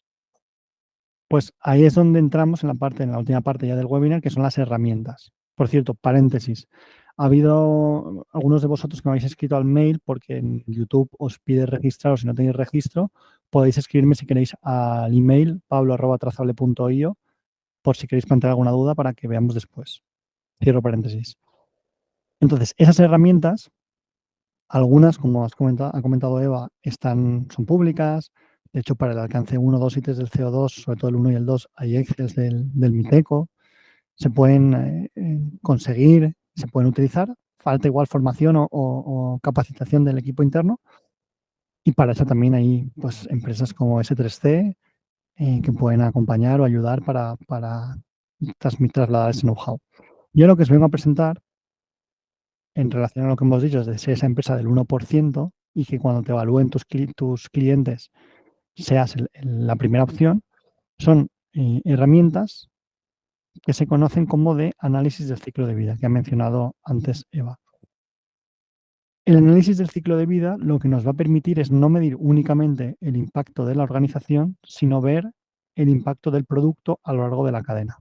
Pues ahí es donde entramos en la última parte ya del webinar, que son las herramientas. Por cierto, paréntesis, ha habido algunos de vosotros que me habéis escrito al mail porque en YouTube os pide registraros. Si no tenéis registro, podéis escribirme si queréis al email pablo@trazable.io por si queréis plantear alguna duda para que veamos después. Cierro paréntesis. Entonces, esas herramientas, algunas, como ha comentado Eva, son públicas. De hecho, para el alcance 1, 2 y 3 del CO2, sobre todo el 1 y el 2, hay Excel del MITECO. Se pueden conseguir, se pueden utilizar. Falta igual formación o capacitación del equipo interno. Y para eso también hay pues, empresas como S3C que pueden acompañar o ayudar para trasladar ese know-how. Yo lo que os vengo a presentar, en relación a lo que hemos dicho, es de ser esa empresa del 1% y que cuando te evalúen tus clientes seas la primera opción, son herramientas que se conocen como de análisis del ciclo de vida, que ha mencionado antes Eva. El análisis del ciclo de vida lo que nos va a permitir es no medir únicamente el impacto de la organización, sino ver el impacto del producto a lo largo de la cadena.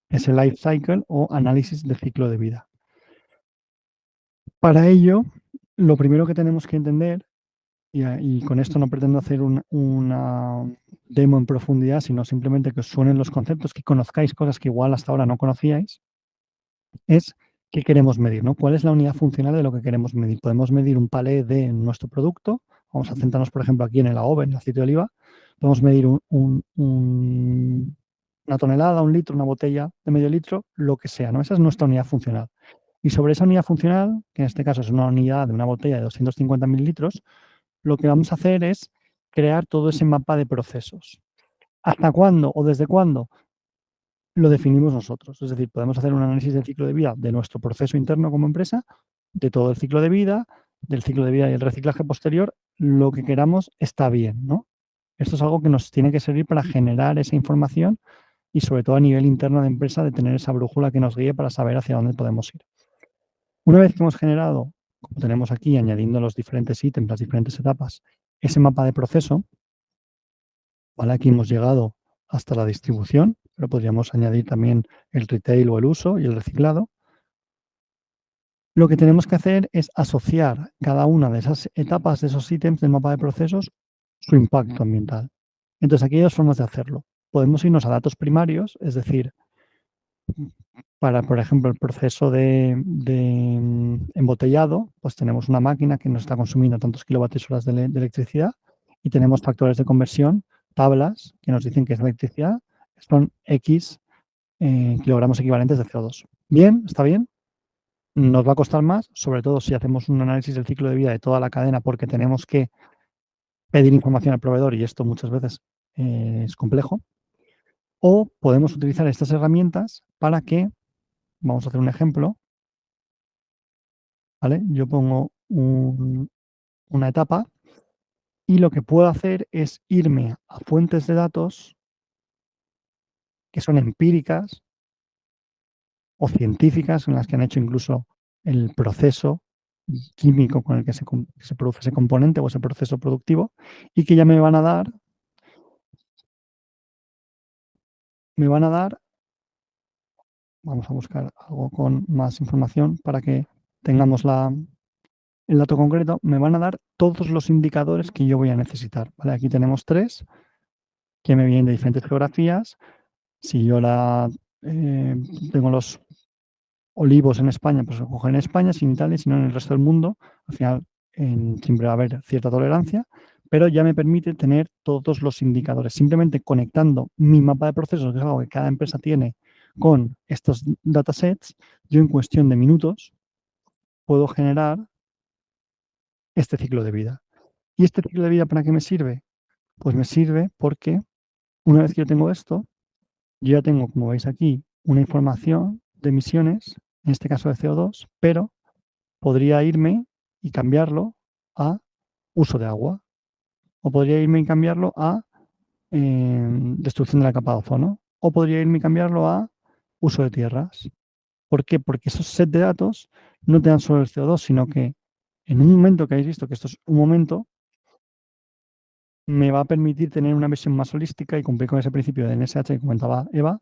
Es el life cycle o análisis del ciclo de vida. Para ello, lo primero que tenemos que entender, y con esto no pretendo hacer una demo en profundidad, sino simplemente que os suenen los conceptos, que conozcáis cosas que igual hasta ahora no conocíais, es qué queremos medir, ¿no? ¿Cuál es la unidad funcional de lo que queremos medir? Podemos medir un palé de nuestro producto. Vamos a centrarnos, por ejemplo, aquí en el AOVE, en el aceite de oliva. Podemos medir una tonelada, un litro, una botella de medio litro, lo que sea, ¿no? Esa es nuestra unidad funcional. Y sobre esa unidad funcional, que en este caso es una unidad de una botella de 250 mililitros, lo que vamos a hacer es crear todo ese mapa de procesos. ¿Hasta cuándo o desde cuándo? Lo definimos nosotros. Es decir, podemos hacer un análisis del ciclo de vida de nuestro proceso interno como empresa, de todo el ciclo de vida, del ciclo de vida y el reciclaje posterior, lo que queramos está bien, ¿no? Esto es algo que nos tiene que servir para generar esa información y sobre todo a nivel interno de empresa de tener esa brújula que nos guíe para saber hacia dónde podemos ir. Una vez que hemos generado, como tenemos aquí, añadiendo los diferentes ítems, las diferentes etapas, ese mapa de proceso, ¿vale? Aquí hemos llegado hasta la distribución, pero podríamos añadir también el retail o el uso y el reciclado. Lo que tenemos que hacer es asociar cada una de esas etapas, de esos ítems del mapa de procesos, su impacto ambiental. Entonces, aquí hay dos formas de hacerlo. Podemos irnos a datos primarios, es decir, para, por ejemplo, el proceso de embotellado, pues tenemos una máquina que nos está consumiendo tantos kilovatios horas de electricidad y tenemos factores de conversión, tablas, que nos dicen que esa electricidad son X kilogramos equivalentes de CO2. ¿Bien? ¿Está bien? Nos va a costar más, sobre todo si hacemos un análisis del ciclo de vida de toda la cadena, porque tenemos que pedir información al proveedor y esto muchas veces es complejo. O podemos utilizar estas herramientas para que, vamos a hacer un ejemplo, ¿vale? Yo pongo una etapa y lo que puedo hacer es irme a fuentes de datos que son empíricas o científicas, en las que han hecho incluso el proceso químico con el que se produce ese componente o ese proceso productivo y que ya me van a dar vamos a buscar algo con más información para que tengamos el dato concreto, me van a dar todos los indicadores que yo voy a necesitar, ¿vale? Aquí tenemos 3 que me vienen de diferentes geografías. Si yo tengo los olivos en España, pues lo cojo en España, si en Italia, si no en el resto del mundo, al final siempre va a haber cierta tolerancia, pero ya me permite tener todos los indicadores. Simplemente conectando mi mapa de procesos, que es algo que cada empresa tiene, con estos datasets, yo en cuestión de minutos puedo generar este ciclo de vida. ¿Y este ciclo de vida para qué me sirve? Pues me sirve porque una vez que yo tengo esto, yo ya tengo, como veis aquí, una información de emisiones, en este caso de CO2, pero podría irme y cambiarlo a uso de agua. O podría irme y cambiarlo a destrucción de la capa de ozono. O podría irme y cambiarlo a uso de tierras. ¿Por qué? Porque esos set de datos no te dan solo el CO2, sino que en un momento que habéis visto que esto es un momento, me va a permitir tener una visión más holística y cumplir con ese principio de NSH que comentaba Eva,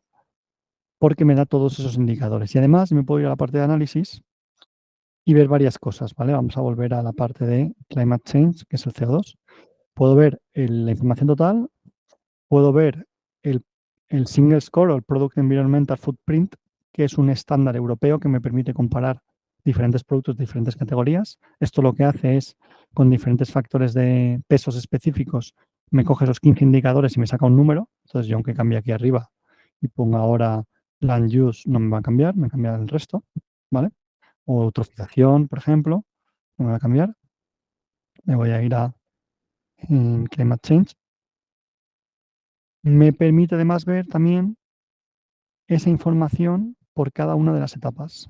porque me da todos esos indicadores. Y además me puedo ir a la parte de análisis y ver varias cosas, ¿vale? Vamos a volver a la parte de Climate Change, que es el CO2. Puedo ver la información total, puedo ver el Single Score o el Product Environmental Footprint, que es un estándar europeo que me permite comparar diferentes productos de diferentes categorías. Esto lo que hace es, con diferentes factores de pesos específicos, me coge esos 15 indicadores y me saca un número. Entonces, yo aunque cambie aquí arriba y ponga ahora Land Use, no me va a cambiar, me cambia el resto, ¿vale? O eutrofización, por ejemplo, no me va a cambiar. Me voy a ir a Climate Change. Me permite además ver también esa información por cada una de las etapas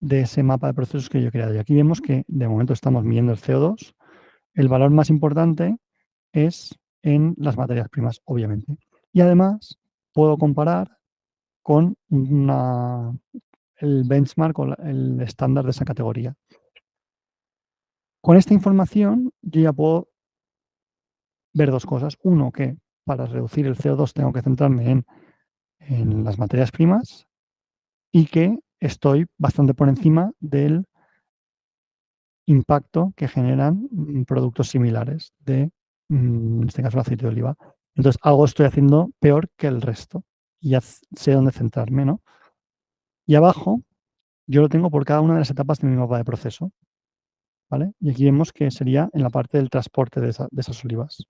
de ese mapa de procesos que yo he creado. Y aquí vemos que de momento estamos midiendo el CO2. El valor más importante es en las materias primas, obviamente. Y además puedo comparar con el benchmark o el estándar de esa categoría. Con esta información yo ya puedo ver dos cosas. Uno, que para reducir el CO2 tengo que centrarme en las materias primas y que estoy bastante por encima del impacto que generan productos similares en este caso, el aceite de oliva. Entonces, algo estoy haciendo peor que el resto y ya sé dónde centrarme, ¿no? Y abajo yo lo tengo por cada una de las etapas de mi mapa de proceso, ¿vale? Y aquí vemos que sería en la parte del transporte de esas olivas,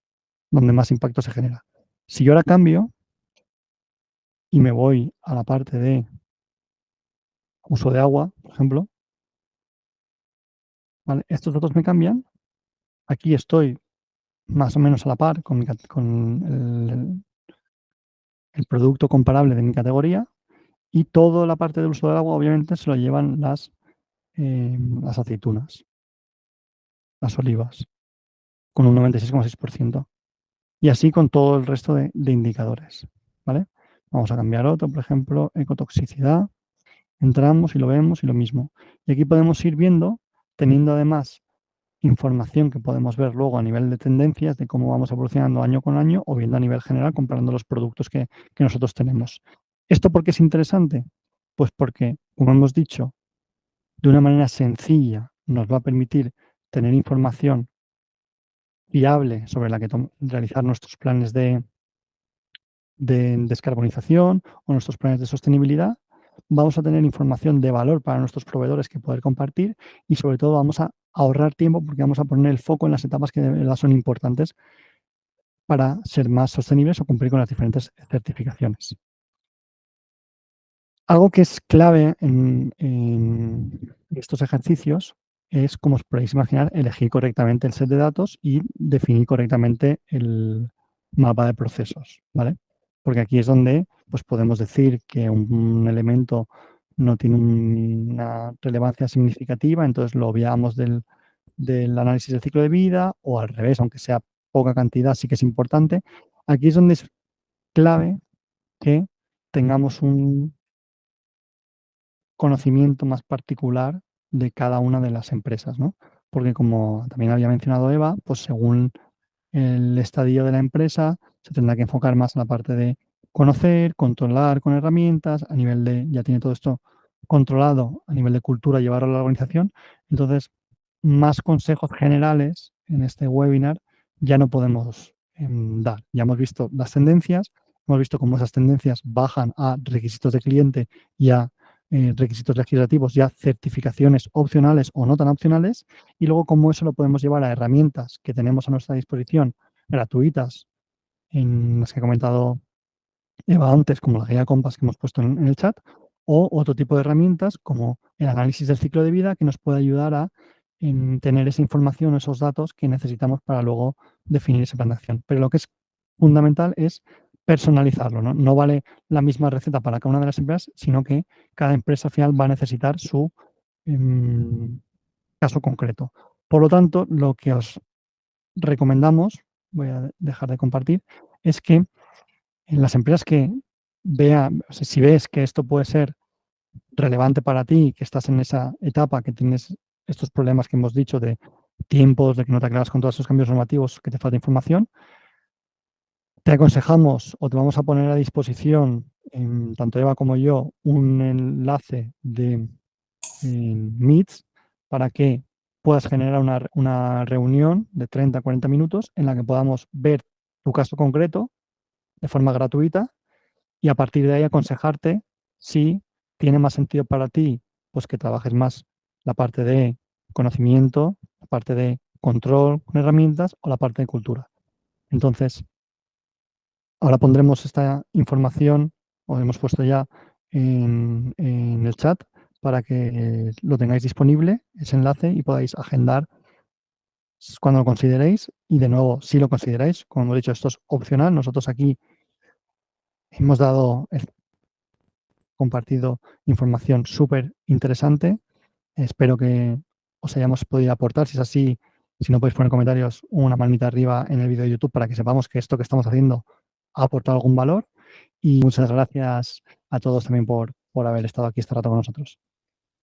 donde más impacto se genera. Si yo ahora cambio y me voy a la parte de uso de agua, por ejemplo, ¿vale? Estos datos me cambian. Aquí estoy más o menos a la par con el producto comparable de mi categoría y toda la parte del uso del agua obviamente se lo llevan las aceitunas, las olivas, con un 96,6%. Y así con todo el resto de indicadores, ¿vale? Vamos a cambiar otro, por ejemplo, ecotoxicidad. Entramos y lo vemos y lo mismo. Y aquí podemos ir viendo, teniendo además información que podemos ver luego a nivel de tendencias, de cómo vamos evolucionando año con año, o viendo a nivel general comparando los productos que nosotros tenemos. ¿Esto por qué es interesante? Pues porque, como hemos dicho, de una manera sencilla nos va a permitir tener información fiable sobre la que realizar nuestros planes de descarbonización o nuestros planes de sostenibilidad. Vamos a tener información de valor para nuestros proveedores que poder compartir y sobre todo vamos a ahorrar tiempo porque vamos a poner el foco en las etapas que de verdad son importantes para ser más sostenibles o cumplir con las diferentes certificaciones. Algo que es clave en estos ejercicios es, como os podéis imaginar, elegir correctamente el set de datos y definir correctamente el mapa de procesos, ¿vale? Porque aquí es donde pues, podemos decir que un elemento no tiene una relevancia significativa, entonces lo obviamos del análisis del ciclo de vida, o al revés, aunque sea poca cantidad, sí que es importante. Aquí es donde es clave que tengamos un conocimiento más particular de cada una de las empresas, ¿no? Porque como también había mencionado Eva, pues según el estadio de la empresa se tendrá que enfocar más en la parte de conocer, controlar con herramientas, a nivel de, ya tiene todo esto controlado, a nivel de cultura, llevarlo a la organización. Entonces, más consejos generales en este webinar ya no podemos dar. Ya hemos visto las tendencias, hemos visto cómo esas tendencias bajan a requisitos de cliente y a requisitos legislativos, ya certificaciones opcionales o no tan opcionales, y luego cómo eso lo podemos llevar a herramientas que tenemos a nuestra disposición, gratuitas, en las que ha comentado Eva antes, como la guía Compass que hemos puesto en el chat, o otro tipo de herramientas como el análisis del ciclo de vida que nos puede ayudar a tener esa información, esos datos que necesitamos para luego definir ese plan de acción. Pero lo que es fundamental es personalizarlo, ¿no? No vale la misma receta para cada una de las empresas, sino que cada empresa al final va a necesitar su caso concreto. Por lo tanto, lo que os recomendamos, voy a dejar de compartir, es que en las empresas que o sea, si ves que esto puede ser relevante para ti, que estás en esa etapa, que tienes estos problemas que hemos dicho de tiempos, de que no te aclaras con todos esos cambios normativos, que te falta información, te aconsejamos o te vamos a poner a disposición, tanto Eva como yo, un enlace de Meets para que puedas generar una reunión de 30 a 40 minutos en la que podamos ver tu caso concreto de forma gratuita y a partir de ahí aconsejarte si tiene más sentido para ti, pues que trabajes más la parte de conocimiento, la parte de control con herramientas o la parte de cultura. Entonces, ahora pondremos esta información, o hemos puesto ya en el chat, para que lo tengáis disponible, ese enlace, y podáis agendar cuando lo consideréis. Y de nuevo, si lo consideráis, como hemos dicho, esto es opcional. Nosotros aquí hemos compartido información súper interesante. Espero que os hayamos podido aportar. Si es así, si no podéis poner comentarios, una manita arriba en el vídeo de YouTube para que sepamos que esto que estamos haciendo ha aportado algún valor. Y muchas gracias a todos también por haber estado aquí este rato con nosotros.